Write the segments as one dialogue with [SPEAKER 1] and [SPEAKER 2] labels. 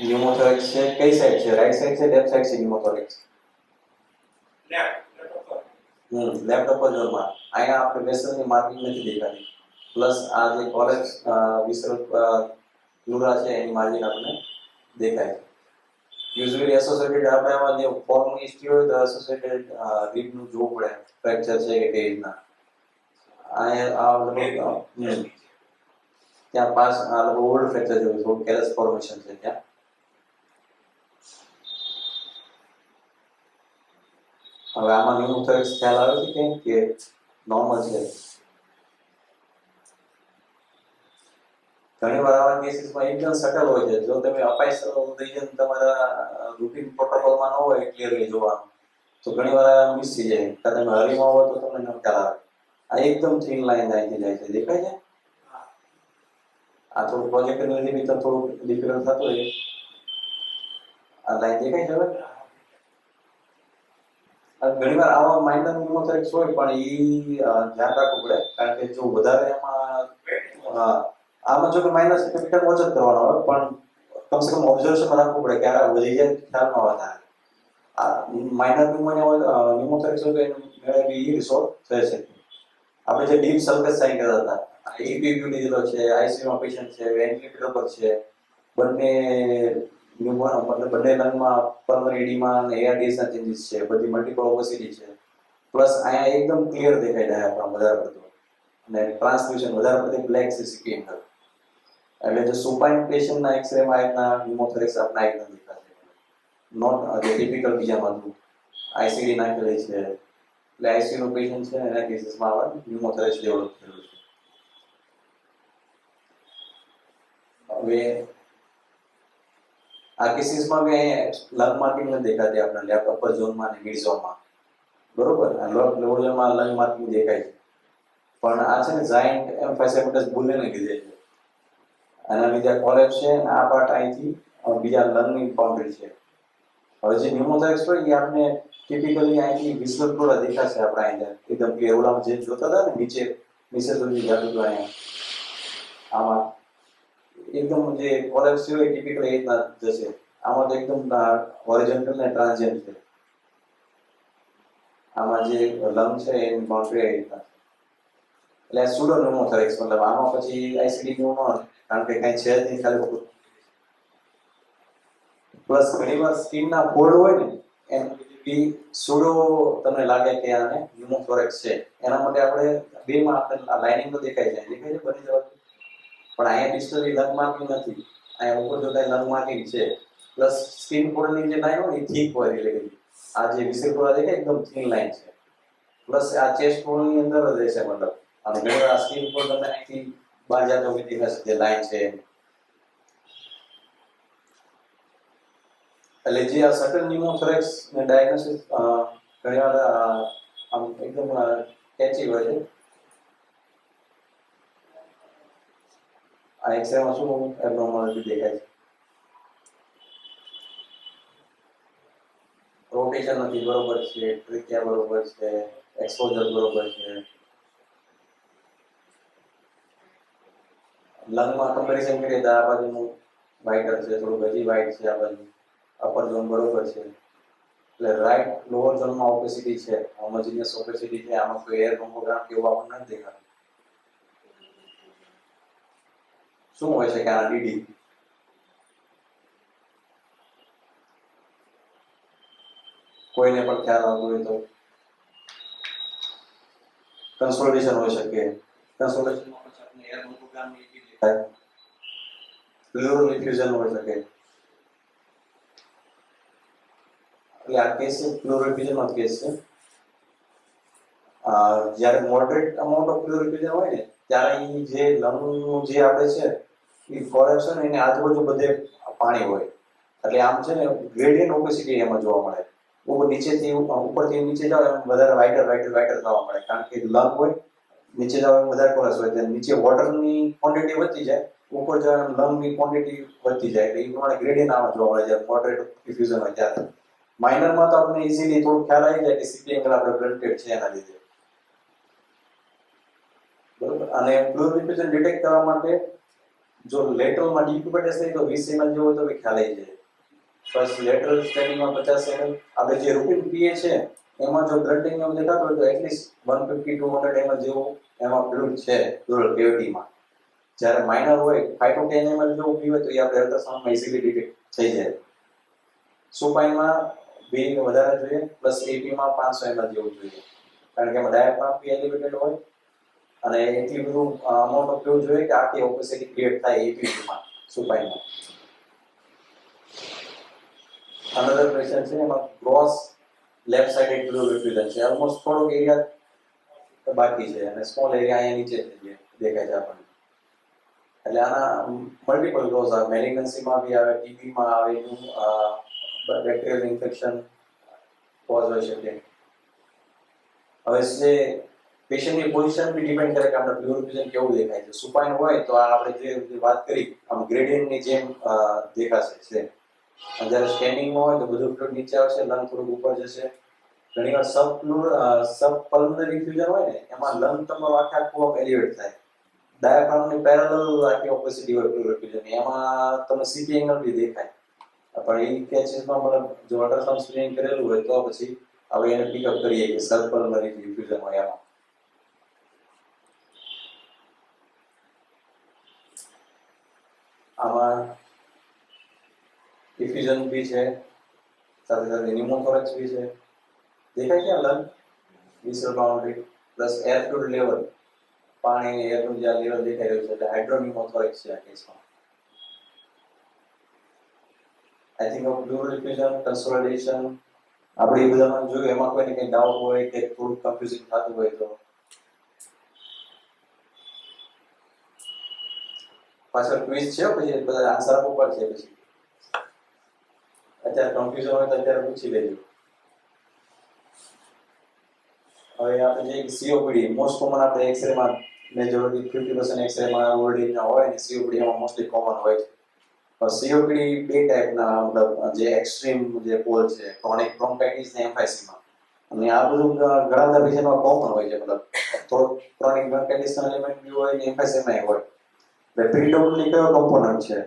[SPEAKER 1] ન્યુમોથોરેક્સ છે કઈ સાઈડ છે, રાઈટ સાઈડ છે લેફ્ટ સાઈડ છે ન્યુમોથોરેક્સ? લેફ્ટ અપર ઝોનમાં. અહીંયા આપણે વેસલની માર્કિંગ નથી દેખાતી. પ્લસ આ જે કોલેજ વિસરલ પ્લુરા છે એની માર્જિન આપણને દેખાય છે. યુઝ્યુઅલી એસોસિએટેડ આપણે આમાં જે ફોર્મની હિસ્ટ્રી હોય તો એસોસિએટેડ રીબનું જોવું પડે ફ્રેક્ચર છે કે કઈ રીતના. અહીંયા ત્યાં પાસ આ લોકો ઓલ્ડ ફ્રેક્ચર જોયું થોડું કેરસ ફોર્મેશન છે ત્યાં. હવે આમાં ન્યુમોથોરેક્સ ખ્યાલ આવે છે કેમ કે નોર્મલ છે? ઘણીવાર આવા કેસીસમાં એકદમ સટલ હોય છે. જો તમે અપાઈસ રીજન તમારા રૂટીન પ્રોટોકોલમાં ન હોય ક્લિયરલી જોવાનું તો ઘણીવાર આ મિસ થઈ જાય. કાં તમે હરીમાં હોય તો તમને ન ખ્યાલ આવે. આ એકદમ થીન લાઈન અહીંથી જાય છે, દેખાય છે? આ થોડું પ્રોજેક્ટની લીધે બી થોડું ડિફિકલ્ટ થતું હોય. આ લાઈન દેખાય છે હવે? ઘણીવાર આવા માઇનર ન્યુમોથોરેક્સ હોય પણ ધ્યાન રાખવું પડે કારણ કે જો વધારે એમાં આમાં જો કે માઇનસ કેપિટલ ઓછો જ કરવાનો હોય પણ કમસે કમ ઓબ્ઝર્વેશન રાખવું પડે કે આ વધી જાય ખ્યાલ ન આવે. આ માઇનર ન્યુમોથોરેક્સ હોય તો એને બી રિસોલ્વ થઈ શકે. આપણે જે ડીપ સર્ફેસ સાઇન કરતા હતા ઈપીયુ લીધેલો છે, આઈસીયુમાં પેશન્ટ છે, વેન્ટિલેટર પર છે, બંને મતલબ બંને લંગમાં પલ્મનરી એડીમા અને એઆરડીએસના ચેન્જીસ છે, બધી મલ્ટિપલ ઓબેસિટી છે. પ્લસ અહીંયા એકદમ ક્લિયર દેખાય ડાયાફ્રામ વધારે પડતો અને ટ્રાન્સલ્યુશન વધારે પડતી બ્લેક છે સીટી અંદર. એટલે જો સુપાઇન પેશન્ટના એક્સરેમાં આટલા ન્યુમોથોરેક્સ આપના એક નથી દેખાશે. નોટ જે ટિપિકલ બીજામાં હતું આઈસીડી નાખેલી છે એટલે આઈસીયુ નો પેશન્ટ છે એના કેસીસમાં આવા ન્યુમોથોરેક્સ ડેવલપ થયેલું છે. હવે આ કેસીસમાં બી અહીંયા લંગ માર્કિંગ નથી દેખાતી આપણે લેફ્ટ અપર ઝોનમાં અને મિડ ઝોનમાં. બરોબર, લોઅર ઝોનમાં લંગ માર્કિંગ દેખાય છે પણ આ છે ને જાયન્ટ એમ્ફાઇસેમેટસ બુલિયનને લીધે છે. આના લીધે કોલેપ્સ છે અને આ પાર્ટ અહીંથી બીજા લંગની બાઉન્ડ્રી છે. હવે જે ન્યુમોથોરેક્સ હોય એ આપણે ટિપિકલી અહીંથી વિઝ્યુઅલ પ્લોરા દેખાશે આપણે અહીંયા એકદમ ક્લિયર. ઓલામાં જે જોતા હતા ને નીચે સુધી જતું હતું અહીંયા આમાં એકદમ જે કોલેપ્સ હોય ટિપિકલી એ રીતના જશે. આમાં તો એકદમ હોરિઝોન્ટલ ને ટ્રાન્ઝિયન્ટ છે. આમાં જે લંગ છે એની બાઉન્ડ્રી એ રીતના એટલે સુડો ન્યુમોથોરેક્સ મતલબ આમાં પછી આઈસીડી નું કારણ કે કઈ છે જ નહીં ખાલી. પ્લસ ઘણીવાર સ્કિનના ફોલ્ડ હોય ને એની સુડો તમને લાગે કે આને ન્યુમોથોરેક્સ છે. એના માટે આપણે બેમાં આપણે લાઇનિંગ તો દેખાય છે બની જવાય પણ અહીંયા ડિસ્ટલી લંગ માર્કિંગ નથી. અહીંયા ઉપર જોતા લંગ માર્કિંગ છે પ્લસ સ્કિન ફોલ્ડની જે લાઈન હોય એ થીક હોય એટલે આ જે વિસેક્ટોરા દેખાય એકદમ થીન લાઈન છે. પ્લસ આ ચેસ્ટ ફોલ્ડની અંદર જ રહેશે મતલબ અને ઘણી વાર સ્કિન ફોલ્ડ તમને અહીંથી બહાર જતો હોય દેખાશે જે લાઈન છે. એટલે જે આ સટલ ન્યુમોથોરેક્સ ને ડાયગ્નોસિસ ઘણીવાર આમ એકદમ કેચી હોય છે. આ એક્સરેમાં શું એબનોર્માલિટી દેખાય છે? રોટેશન નથી બરોબર છે, ટ્રિકિયા બરોબર છે, એક્સપોઝર બરોબર છે. લંગમાં કમ્પેરિઝન કરીએ તો આ બાજુનું વાઇટર છે, થોડું હજી વાઇટ છે, આ બાજુ અપર ઝોન બરોબર છે. એટલે રાઈટ લોઅર ઝોનમાં ઓબેસિટી છે, હોમોજીનિયસ ઓબેસિટી છે. આમાં કોઈ એર હોમોગ્રામ કે એવું આપણને નથી દેખાતું. શું હોય છે કે આ ડીડી કોઈને પણ ખ્યાલ આવતો હોય તો કન્સોલિડેશન હોઈ શકે. કન્સોલિડેશનમાં પછી આપણે એર હોમોગ્રામની ડીડી દેખાય. પ્લુરલ ડિફ્યુઝન હોઈ શકે. એટલે આ કેસ છે પ્લુરલ ડિફ્યુઝનનો કેસ છે. જ્યારે moderate amount of plural diffusion હોય ને ત્યારે જે લંગનું જે આપણે છે એ કોલેપ્સ હોય ને એની આજુબાજુ બધે પાણી હોય એટલે આમ છે ને ગ્રેડિયન્ટ ઓબેસિટી એમાં જોવા મળે. નીચેથી ઉપરથી નીચે જાવ એમ વધારે વાઇટર થવા મળે કારણ કે લંગ હોય નીચે જાવ એમ વધારે કોલેપ્સ હોય. નીચે વોટરની ક્વોન્ટિટી વધતી જાય, ઉપર જાવ એમ લંગની ક્વોન્ટિટી વધતી જાય એટલે એ પ્રમાણે ગ્રેડિયન્ટ આમાં જોવા મળે જ્યારે મોડરેટ ડિફ્યુઝન હોય ત્યારે. માઇનરમાં તો આપણને ઇઝીલી થોડું ખ્યાલ આવી જાય કે સીપી એંગલ આપણે બ્લન્ટેડ છે એના લીધે. બરોબર. અને પ્લુરલ ડિફ્યુઝન ડિટેક્ટ કરવા માટે જો લેટરલમાં ડીક્યુબેટસ થાય તો 20 ml જેવો તો ખ્યાલ આવી જાય. બસ લેટરલ સ્ટેન્ડિંગમાં 50 ml. આપણે જે રૂટીન પીએ છે એમાં જો બ્લડ એમ દેખાતો હોય તો એટલીસ્ટ 150 to 100 ml જેવું એમાં ફ્લુઇડ છે પ્લુરલ કેવિટીમાં. જ્યારે માઇનર હોય 5 to 10 ml જેવું પીવે તો એ આપણે અલ્ટ્રાસાઉન્ડમાં ઇઝીલી ડિટેક્ટ થઈ જાય. સુપાઈમાં બી વધારે જોઈએ પ્લસ એપીમાં 500 ml જેવું જોઈએ, કારણ કે એમાં ડાયાફ્રામ બી એલિવેટેડ હોય અને એટલી બધું અમાઉન્ટ ઓફ ફ્લુઇડ જોઈએ કે આખી ઓપેસિટી ક્રિએટ થાય એપીમાં સુપાઈમાં. અનધર ક્વેશ્ચન છે એમાં gross left sided plural diffusion છે. ઓલમોસ્ટ થોડોક એરિયા બાકી છે અને સ્મોલ એરિયા અહીંયા નીચે દેખાય છે આપણને. એટલે આના મલ્ટિપલ ગ્રોસ આવે, મેલિગ્નન્સીમાં બી આવે, ટીબીમાં આવે, બેક્ટેરિયલ ઇન્ફેક્શન કોઝ હોઈ શકે. હવે જે પેશન્ટની પોઝિશન બી ડિપેન્ડ કરે કે આપણે પ્લુરલ ડિફ્યુઝન કેવું દેખાય છે. સુપાઇન હોય તો આ આપણે જે વાત કરી આમ ગ્રેડિયન્ટની જેમ દેખાશે છે. જ્યારે સ્ટેન્ડિંગમાં હોય તો બધું ફ્લુઇડ નીચે આવશે, લંગ થોડુંક ઉપર જશે. ઘણીવાર સબ પલ્મનરી ડિફ્યુઝન હોય ને એમાં લંગ તમારો આખું એલિવેટ થાય. ડાયાફ્રામની પેરેલલ આખી ઓપોસિટી હોય પ્લુરલ ડિફ્યુઝન, એમાં તમને સીટી એંગલ બી દેખાય. પણ એ કેસીસમાં મતલબ જો અલ્ટ્રાસાઉન્ડ સ્ક્રીનિંગ કરેલું હોય તો પછી હવે એને પિકઅપ કરીએ કે સબ પલ્મનરી ડિફ્યુઝન હોય એમાં. આમાં ડિફ્યુઝન બી છે, સાથે સાથે ન્યુમોથોરેક્સ બી છે. દેખાય છે lung વિસરલ boundary plus air fluid level, પાણી એરનું જે લેવલ દેખાઈ રહ્યું છે એટલે હાઇડ્રોન્યુમોથોરેક્સ છે આ કેસમાં. I think plural diffusion, consolidation આપણે એ બધામાં જોયું, એમાં કોઈને કંઈ ડાઉટ હોય કે થોડું કન્ફ્યુઝિંગ થતું હોય તો પાછળ ક્વિઝ છે, પછી બધા આન્સર આપવું પડશે. પછી અત્યારે કન્ફ્યુઝન હોય તો અત્યારે પૂછી લેજો. હવે આપણે જે સીઓપીડી મોસ્ટ કોમન આપણે એક્સરેમાં મેજોરિટી 50% એક્સરેમાં ઓલરેડી હોય ને સીઓપીડી એમાં મોસ્ટલી કોમન હોય છે. સીઓપીડી બે ટાઈપના મતલબ જે એક્સ્ટ્રીમ જે પોલ છે, ક્રોનિક બ્રોન્કાઇટિસ ને એમ્ફાઇસેમા. અને આ બધું ઘણા બધા પેશન્ટમાં કોમન હોય છે, મતલબ થોડું ક્રોનિક બ્રોન્કાઇટિસનો એલિમેન્ટ બી હોય ને એમ્ફાઇસેમા હોય. એટલે પ્રિડોમિનન્ટલી કયો કમ્પોનન્ટ છે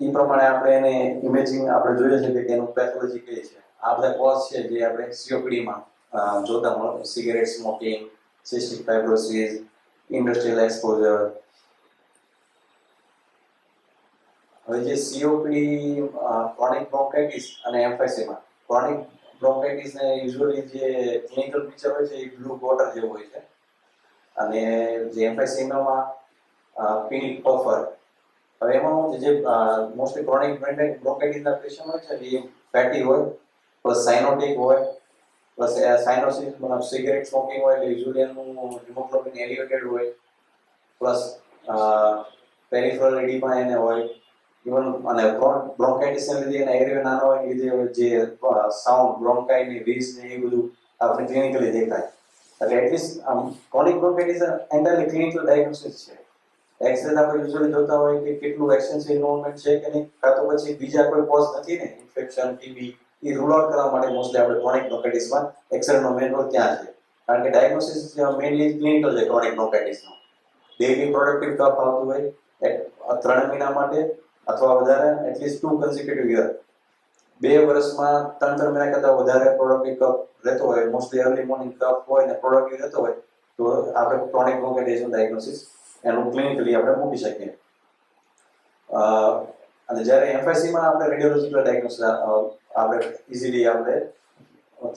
[SPEAKER 1] એ પ્રમાણે આપણે એને ઇમેજિંગ આપણે જોઈએ છે કે એનું પેથોલોજી કઈ છે. આ બધા કોઝ છે જે આપણે સીઓપીડીમાં જોતા મળે. Cigarette smoking, cystic fibrosis, industrial exposure. હવે જે સીઓપીડી, ક્રોનિક બ્રોન્કાઇટિસ અને એમ્ફાઇસેમા. ક્રોનિક બ્રોન્કાઇટિસ ને યુઝ્યુઅલી જે ક્લિનિકલ પિક્ચર હોય છે એ બ્લુ વોટર જેવું હોય છે, અને જે એમ્ફાઇસેમામાં પિંક પફર. હવે એમાં જે મોસ્ટલી ક્રોનિક બ્રોન્કાઇટિસના પેશન્ટ હોય છે એ ફેટી હોય, પ્લસ સાઇનોટિક હોય, પ્લસ સાઇનોસિસ મતલબ સિગરેટ સ્મોકિંગ હોય એટલે યુઝ્યુઅલી એનું હિમોગ્લોબિન એલિવેટેડ હોય, પ્લસ પેરિફેરલ એડીમા એને હોય. ઇવન અને બ્રોન્કાઇટિસને લીધે એના એરિયા નાનો હોય લીધે જે સાઉન્ડ બ્રોન્કાઇની રીસ ને એ બધું આપણે ક્લિનિકલી દેખાય. એટલે at least chronic bronchitis entirely clinical diagnosis છે. એક્સરે આપણે યુઝ્યુઅલી જોતા હોય કે કેટલું એક્સટેન્સિવ ઇન્વોલ્વમેન્ટ છે કે નહીં, કાં તો પછી બીજા કોઈ કોઝ નથી ને, ઇન્ફેક્શન, ટીબી, એ રૂલ આઉટ કરવા માટે મોસ્ટલી આપણે ક્રોનિક બ્રોન્કાઇટિસમાં એક્સરેનો મેઇન રોલ ત્યાં છે. કારણ કે ડાયગ્નોસિસ મેઇનલી ક્લિનિકલ છે ક્રોનિક બ્રોન્કાઇટિસનો. ડેઇલી પ્રોડક્ટિવ કફ આવતું હોય 3 મહિના માટે અથવા વધારે, એટલીસ્ટ 2 કન્સિક્યુટિવ યર, 2 વર્ષમાં 3 મહિના કરતાં વધારે પ્રોડક્ટિવ કફ રહેતો હોય, મોસ્ટલી અર્લી મોર્નિંગ કફ હોય ને પ્રોડક્ટિવ રહેતો હોય તો આપણે ક્રોનિક બ્રોન્કાઇટિસનું ડાયગ્નોસિસ એનું ક્લિનિકલી આપણે મૂકી શકીએ. અને જ્યારે એમ્ફાઇસીમાં આપણે રેડિયોલોજીકલ ડાયગ્નોસિસ આપણે ઇઝીલી આપણે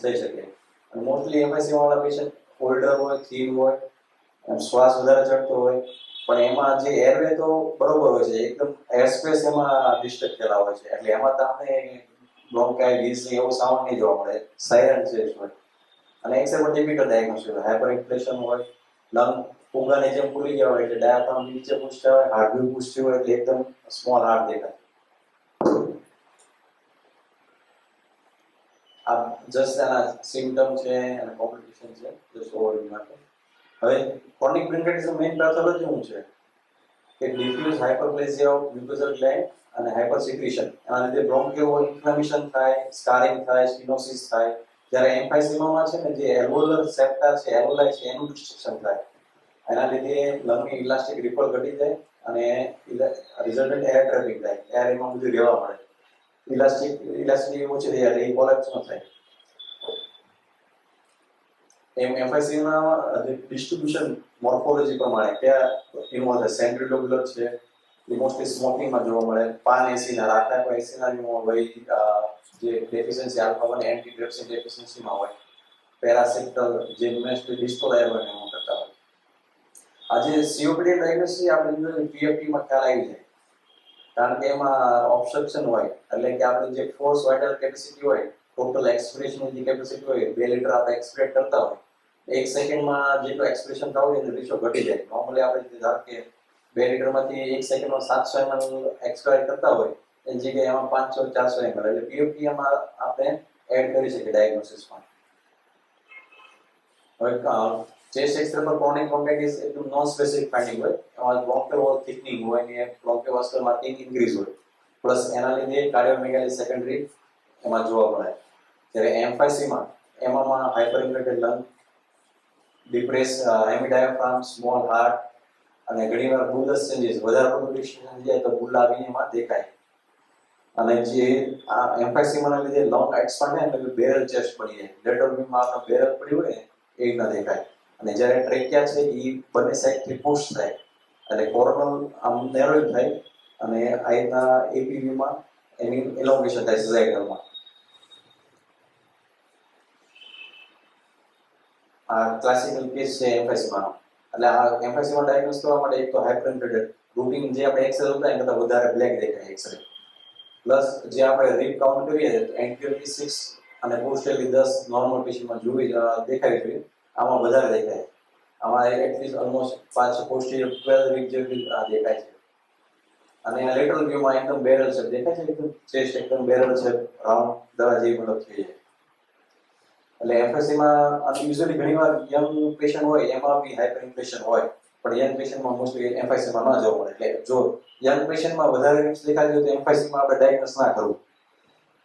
[SPEAKER 1] થઈ શકે. અને મોસ્ટલી એમ્ફાઇસીમાં વાળા પેશન્ટ ઓલ્ડર હોય, થીન હોય, શ્વાસ વધારે ચડતો હોય, પણ એમાં જે એરવે તો બરોબર હોય છે, એકદમ એર સ્પેસ એમાં ડિસ્ટર્બ થયેલા હોય છે, એટલે એમાં તમને બ્રોન્કાઇટિસ એવો સાઉન્ડ નહીં જોવા મળે, સાયલેન્ટ છે હોય. અને એક્સરે ટિપિકલ ડાયગ્નોસિસ હોય, હાઇપર ઇન્ફ્લેશન હોય, લંગ ફુગાની જેમ ખુલી ગયા હોય એટલે ડાયાફ્રામ નીચે પૂછતા હોય, હાર્ટબીટ પૂછતી હોય એટલે એકદમ સ્મોલ હાર્ટ દેખાય. આ જસ્ટ આના સિમ્પટમ છે અને કોમ્પ્લિકેશન છે જસ્ટ ઓવરવ્યુ માટે. હવે ક્રોનિક બ્રોન્કાઇટિસનું મેઇન પેથોલોજી શું છે કે ડિફ્યુઝ હાઇપરપ્લેઝિયા ઓફ મ્યુકોઝલ ગ્લેન્ડ અને હાઇપરસિક્રેશન. આના લીધે બ્રોન્કિયોલ ઇન્ફ્લેમેશન થાય, સ્કારિંગ થાય, સ્ટિનોસિસ થાય. જ્યારે એમ્ફાઇસેમામાં છે ને જે એલ્વોલર સેપ્ટા છે, એલ્વોલાઈ છે, એનું ડિસ્ટ્રક્શન થાય. એના લીધે લંગની ઇલાસ્ટિક રિપલ ઘટી જાય અને રિઝલ્ટન્ટ એર ટ્રેફિક થાય, એર એમાં બધું રહેવા મળે, ઇલાસ્ટિસિટી ઓછી થઈ જાય, એ કોલેપ્સ ન થાય. એમ એમ્ફાઇસિસ ના ડિસ્ટ્રીબ્યુશન મોર્ફોલોજી પ્રમાણે કયા ઇન્વોલ્વ છે, સેન્ટ્રીલોબ્યુલર છે, એ મોસ્ટલી સ્મોકિંગમાં જોવા મળે, પાન એસી ના રાખતા કોઈ એસી ના હોય, જે ડેફિશિયન્સી આલ્ફા 1 એન્ટીડિપ્રેસન્ટ ડેફિશિયન્સીમાં હોય, પેરાસિટલ જે મોસ્ટલી ડિસ્ટોલાયર હોય એમાં કરતા હોય. આજે સીઓપીડી ડાયગ્નોસિસ આપણે પીએફટી માં ખ્યાલ આવી જાય, કારણ કે એમાં ઓબ્સ્ટ્રક્શન હોય, એટલે કે આપણે જે ફોર્સ વાઇટલ કેપેસિટી હોય, ટોટલ એક્સપ્રેશન ની કેપેસિટી હોય, 2 લિટર આપણે એક્સપ્રેટ કરતા હોય, 1 સેકન્ડમાં જેટલો એક્સપ્રેશન થવું હોય એનો રેશિયો ઘટી જાય. નોર્મલી આપણે ધારો કે 2 લિટરમાંથી 1 સેકન્ડમાં 700 ml એક્સટ્રેક્ટ કરતા હોય, એની જગ્યાએ એમાં 500 400 ml, એટલે પીએફટી માં આપણે એડ કરી શકીએ ડાયગ્નોસિસમાં. હવે ચેસ્ટ એક્સરે પર ક્રોનિક બ્રોન્કાઇટિસ એકદમ નોન સ્પેસિફિક ફાઇન્ડિંગ હોય, એમાં બ્રોન્કિયલ વોલ થિકનિંગ હોય ને બ્રોન્કોવાસ્ક્યુલર માર્કિંગ ઇન્ક્રીઝ હોય, પ્લસ એના લીધે કાર્ડિયોમેગાલી સેકન્ડરી એમાં જોવા મળે. જ્યારે એમ્ફાઇસીમાં એમાં હાઇપરઇન્ફ્લેટેડ લંગ, ડિપ્રેસ હેમિડાયાફ્રામ, સ્મોલ હાર્ટ અને ઘણીવાર બુલસ ચેન્જીસ, વધારે પડતું ડિસ્ટન્સ જાય તો બુલ આવીને એમાં દેખાય. અને જે આ એમ્ફાઇસીમાના લીધે લંગ એક્સપાન્ડ થાય એટલે બેરલ ચેસ્ટ પડી જાય, લેટરલ બીમમાં આપણે બેરલ પડી હોય એ રીતના દેખાય. અને જ્યારે ટ્રેકિયા છે એ બંને સાઈડથી પુશ થાય એટલે કોરોનલ આમ નેરોય થાય, અને આ રીતના એપીવીમાં એની એલોંગેશન થાય સેઝાઇટલમાં. આ ક્લાસિકલ કેસ છે એમ્ફાઇસીમાનો. એટલે આ એમ્ફાઇસીમા ડાયગ્નોસ કરવા માટે એક તો હાઇપરઇન્ફ્લેટેડ રૂટીન જે આપણે એક્સરે હતા એના કરતાં વધારે બ્લેક દેખાય એક્સરે, પ્લસ જે આપણે રીપ કાઉન્ટ કરીએ એન્ટિરિયરલી 6 અને પોસ્ટેરલી 10 નોર્મલ પેશન્ટમાં જોવી દેખાવી જોઈએ, આમાં વધારે દેખાય. આમાં એટલીસ્ટ ઓલમોસ્ટ 5 પોસ્ટેરિયર 12 રીપ જેવી દેખાય છે. અને લેટરલ વ્યૂમાં એકદમ બેરલ છે દેખાય છે, એકદમ ચેસ્ટ એકદમ બેરલ છે, રાઉન્ડ દવા જેવી મતલબ થઈ જાય. એટલે એમ્ફાઇસીમાં યુઝ્યુઅલી ઘણીવાર યંગ પેશન્ટ હોય એમાં બી હાઇપરઇન્ફ્લેશન હોય, પણ યંગ પેશન્ટમાં મોસ્ટલી એમ્ફાઇસીમાં ન જોવા મળે. એટલે જો યંગ પેશન્ટમાં વધારે રીપ્સ દેખાતી હોય તો એમ્ફાઇસીમાં આપણે ડાયગ્નોસ ના કરવું.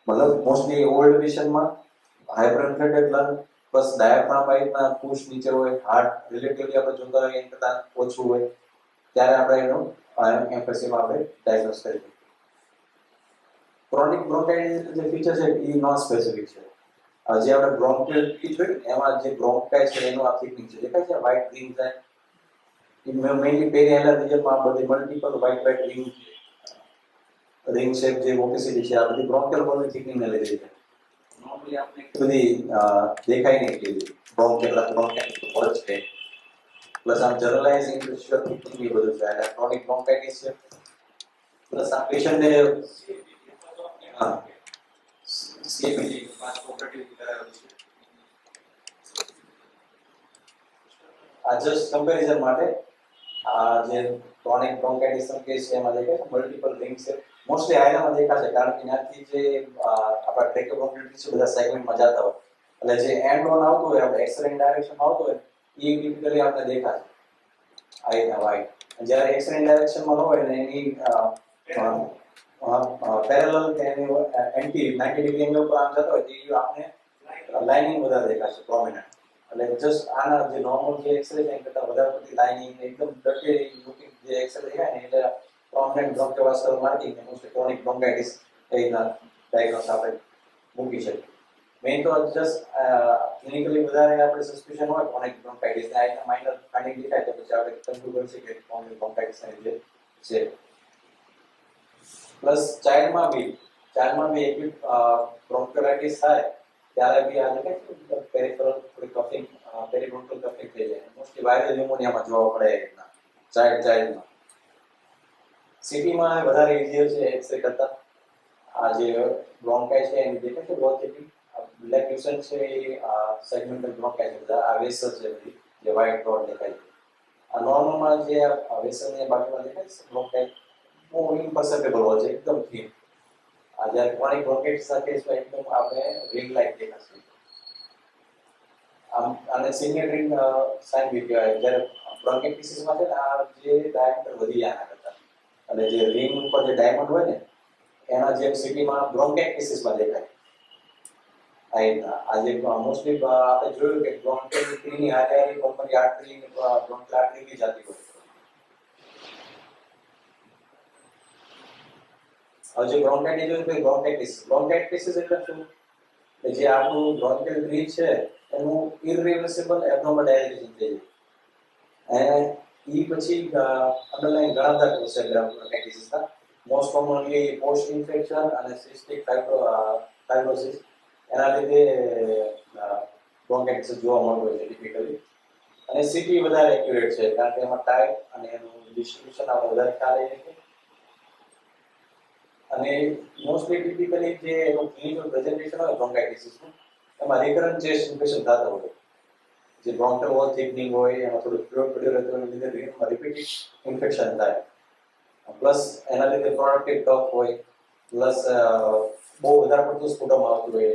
[SPEAKER 1] મતલબ મોસ્ટલી ઓલ્ડ પેશન્ટમાં હાઇપરઇન્ફ્લેટેડ લંગ પ્લસ ડાયાફ્રામ પાઇપના પુશ નીચે હોય, હાર્ટ રિલેટિવલી આપણે જોતા હોય એના કરતાં ઓછું હોય, ત્યારે આપણે એનું એમ્ફાઇસીમાં આપણે ડાયગ્નોસ કરી શકીએ. ક્રોનિક બ્રોન્કાઇટિસ જે ફીચર છે એ નોન સ્પેસિફિક છે. જે આપણે બ્રોન્કિયલ જોઈ એમાં જે બ્રોન્કાઇ છે એનું આ થિકનિંગ છે દેખાય છે, વ્હાઇટ રિંગ થાય, એ મેઇનલી પેરીએનલ રિજનમાં આ બધી મલ્ટીપલ વ્હાઇટ રિંગ શેપ જે ઓપેસિટી છે આ બધી બ્રોન્કિયલ વોલની થિકનિંગને લીધે છે. નોર્મલી આપણે બધી દેખાય નહીં એટલી બ્રોન્કાઇટિસ છે, પ્લસ આમ જનરલાઇઝ ઇન્ડસ્ટ્રીયલ થિકનિંગ એ બધું છે. એટલે ક્રોનિક બ્રોન્કાઇટિસ છે, પ્લસ આ પેશન્ટને હા સીએપીજી આ જસ્ટ કમ્પેરિઝન માટે આ જે ક્રોનિક બ્રોન્કાઇટિસ કેસ છે એમાં દેખાય છે મલ્ટીપલ રિંગ છે, મોસ્ટલી આયનામાં દેખાશે કારણ કે ત્યાંથી જે આપણા ટ્રેકોબ્રોન્કાઇટિસ છે બધા સેગમેન્ટમાં જતા હોય, એટલે જે એન્ડ ઓન આવતું હોય આપણે એક્સરે ડાયરેક્શનમાં આવતું હોય એ ટિપિકલી આપણે દેખાશે આ રીતના વાઇટ. જ્યારે એક્સરે ડાયરેક્શનમાં ન હોય ને એની પેરેલલ કે એની એન્ટી 90 ડિગ્રી એંગલ પર આમ જતો હોય તો એ આપણે લાઇનિંગ વધારે દેખાશે પ્રોમિનન્ટ. એટલે જસ્ટ આના જે નોર્મલ જે એક્સરે છે એના કરતાં વધારે પડતી લાઇનિંગ એકદમ ડર્ટી લુકિંગ જે એક્સરે દેખાય ને એટલે પ્રોમિનન્ટ બ્રોન્કોવાસ્ક્યુલર માર્કિંગ ને મોસ્ટલી ક્રોનિક બ્રોન્કાઇટિસ એના ડાયગ્નોસ આપણે મૂકી શકીએ. મેઇન તો જસ્ટ ક્લિનિકલી વધારે આપણે સસ્પિશન હોય ક્રોનિક બ્રોન્કાઇટિસ ને આ માઇનર ફાઇન્ડિંગ દેખાય તો પછી આપણે કન્ક્લુડ કરી શકીએ કે ક્રોનિક બ્રોન્કાઇટિસ જે છે. પ્લસ ચાઇલ્ડમાં બી એક્યુટ બ્રોન્કોલાઇટિસ થાય ત્યારે બી આ દેખાય પેરિફેરલ કફિંગ પેરીબ્રોન્કલ કફિંગ થઈ જાય, મોસ્ટલી વાયરલ ન્યુમોનિયામાં જોવા મળે એટલા ચાઇલ્ડમાં. સિટીમાં વધારે ઇઝીયર છે એક્સરે કરતા. આ જે બ્રોન્કાઈ છે એની દેખાય છે વોચેટી બ્લેક ક્વેશ્ચન છે એ સેગમેન્ટલ બ્રોન્કાઈ છે, આ વેસલ છે બધી જે વ્હાઇટ ડોટ દેખાય છે. આ નોર્મલમાં જે વેસલની બાજુમાં દેખાય છે બ્રોન્કાઈ બહુ ઇમ્પર્સેપ્ટેબલ હોય છે એકદમ થીન. આ જ્યારે ક્રોનિક બ્રોન્કાઇટિસ સાથે એકદમ આપણે રિંગ લાઇક દેખાશે. આમ આને સિગ્નેટરિંગ સાઇન બી કહેવાય. જ્યારે બ્રોન્કાઇટિસમાં છે ને આ જે ડાયામીટર વધી જાય આના કરતા, અને જે રિંગ ઉપર જે ડાયમંડ હોય ને એના જેમ સિટીમાં બ્રોન્કાઇટિસમાં દેખાય. આ જે મોસ્ટલી આપણે જોયું કે બ્રોન્કાઇટિસની હારે પલ્મોનરી આર્ટરી બ્રોન્કિયલ આર્ટરી બી જાતી હોય. હવે જે બ્રોન્કાઇટિસ હોય તો બ્રોન્કાઇટિસ એટલે શું? કે જે આપણું બ્રોન્કિયલ ટ્રી છે એનું ઇરિવર્સિબલ એબનોર્મલ ડાયલેશન થઈ જાય. અને એ પછી અંડરલાઈન ઘણા બધા કોઝ છે બ્રોન્કાઇટિસના. મોસ્ટ કોમનલી પોસ્ટ ઇન્ફેક્શન અને સિસ્ટિક ફાઇબ્રોસિસ એના લીધે બ્રોન્કાઇટિસ જોવા મળતું હોય છે ટિપિકલી. અને સીટી વધારે એક્યુરેટ છે કારણ કે એમાં ટાઈપ અને એનું ડિસ્ટ્રીબ્યુશન આપણે વધારે ખ્યાલ આવી છે. અને મોસ્ટલી ટિપિકલી જે એનું ક્લિનિકલ પ્રેઝન્ટેશન હોય બ્રોન્કાઇટિસનું એમાં રિકરન્ટ ચેસ્ટ ઇન્ફેક્શન થતા હોય. જે બ્રોન્કલ વોલ થિકનિંગ હોય એમાં થોડું ફ્લુઇડ પડ્યો રહેતો હોય લીધે રિપીટેડ ઇન્ફેક્શન થાય. પ્લસ એના લીધે પ્રોડક્ટિવ ટફ હોય, પ્લસ બહુ વધારે પડતું સ્ફુટમ આવતું હોય.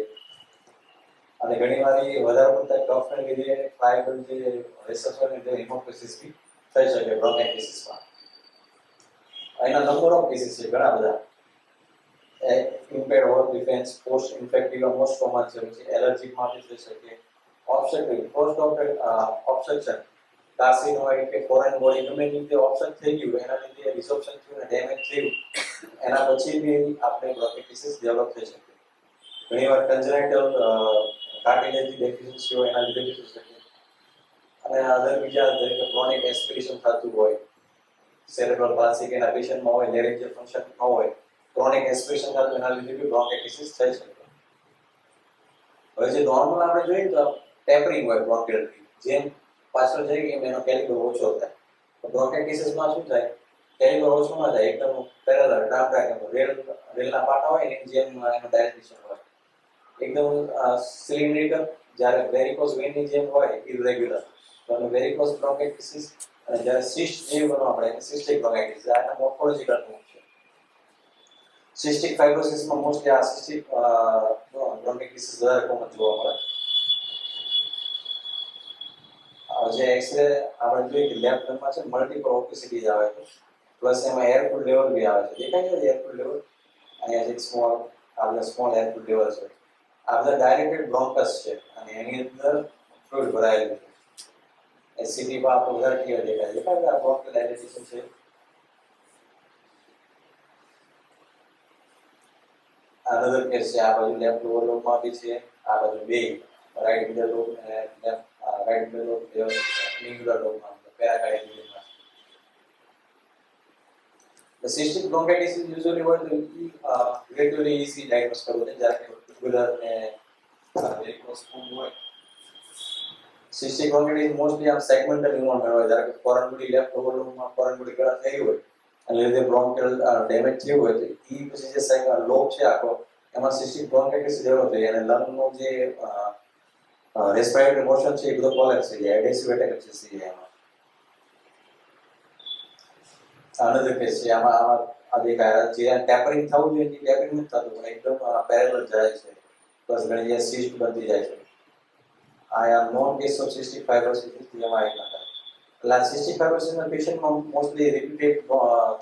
[SPEAKER 1] અને ઘણી વાર વધારે પડતા ટફને લીધે ફાઇબર જે રેસેસને લીધે હિમોપ્લાસ્ટિસ થઈ શકે બ્રોન્કાઇટિસમાં. એના નંબર ઓફ કેસીસ છે ઘણા બધા. impaired oral defense, post infective most common છે, પછી એલર્જીમાં બી થઈ શકે. ઓબ્સ્ટ્રક્શન કાર્સિનોઇડ કે ફોરેન બોડી ગમે રીતે ઓપ્શન થઈ ગયું એના લીધે રિસોર્પ્શન થયું અને ડેમેજ થયું એના પછી બી આપણે બ્રોન્કાઇટિસ ડેવલપ થઈ શકે. ઘણીવાર કન્જનાઇટલ કાર્ટિલેજ ડેફિશિયન્સી હોય એના લીધે બી થઈ શકે. અને અધર બીજા તરીકે ક્રોનિક એસ્પિરેશન થતું હોય, સેરેબ્રલ પાલ્સી કે એના પેશન્ટમાં હોય, લેરિંજિયલ ફંક્શન ન હોય, ક્રોનિક એસ્પિરેશન થતું એના લીધે બી બ્રોન્કાઇટિસ થઈ શકે. હવે જે નોર્મલ આપણે જોઈએ તો ટેપરિંગ હોય બ્રોન્કિયલ જેમ પાછળ જઈએ એમ એનો કેલિબર ઓછો થાય. તો બ્રોન્કાઇટિસમાં શું થાય? કેલિબર ઓછો ના થાય, એકદમ પેરેલલ ડાબરા રેલના પાટા હોય ને જેમ એનું ડાયલેશન હોય. એકદમ સિલિન્ડ્રિકલ, જ્યારે વેરિકોઝ વેનની જેમ હોય ઇરેગ્યુલર. તો વેરિકોઝ બ્રોન્કાઇટિસ અને જ્યારે સિસ્ટ જેવું બનવા આપણે સિસ્ટિક બ્રોન્કાઇટિસ આના મોર્ફોલોજીકલ ટર્મ છે. સિસ્ટિક ફાઇબ્રોસિસમાં મોસ્ટલી આ સિસ્ટિક બ્રોન્કાઇટિસ વધારે કોમન જોવા મળે. જે એક્સરે આપણે જોઈએ કે લેફ્ટ છે મલ્ટીપલ ઓપેસિટીઝ આવે છે, પ્લસ એમાં એરફુલ લેવલ બી આવે છે. દેખાય છે એરફુલ લેવલ અહીંયા એક સ્મોલ એરફુલ લેવલ છે. આ બધા ડાયરેક્ટેડ બ્રોન્કસ છે અને એની અંદર ફ્લુઇડ ભરાયેલું છે. એસિડિટી માં આપણે વધારે ક્લિયર દેખાય છે આ બ્રોન્કલ ડાયલેશન છે. આ અધર કેસ છે, આ બાજુ લેફ્ટ લોઅર લોબમાં બી છે, આ બાજુ બે રાઈટ મિડલ લોબ અને left right middle lobe lingular લોબમાં pericardium. The cystic bronchitis is usually what relatively easy diagnose કરવું છે જ્યારે કે રેગ્યુલર ને વેરિકોઝ વેન હોય. Cystic bronchitis મોસ્ટલી આમ સેગમેન્ટલ ઇન્વોલ્વમેન્ટ હોય, જ્યારે કે ફોરેન બોડી લેફ્ટ લોઅર લોબમાં ફોરેન બોડી કરા થઈ હોય અને લીધે બ્રોન્કિયલ ડેમેજ થયું હોય તો એ પછી જે લોબ છે આખો એમાં cystic bronchitis ડેવલપ થઈ જાય અને લંગનો જે રેસ્પિરેટરી મોશન છે એ બધો કોલેપ્સ થઈ જાય, એડહેસિવ એટેક થઈ જાય. another case છે આમાં આ દેખાય જે ટેપરિંગ થવું જોઈએ એ ટેપરિંગ નથી થતું પણ એકદમ પેરેલલ જાય છે, પ્લસ ઘણી જે સિસ્ટ બનતી જાય છે. આ known case of cystic fibrosis જેમાં એક ના થાય. એટલે સિસ્ટિક ફાઇબ્રોસિસના પેશન્ટમાં મોસ્ટલી રિપીટેડ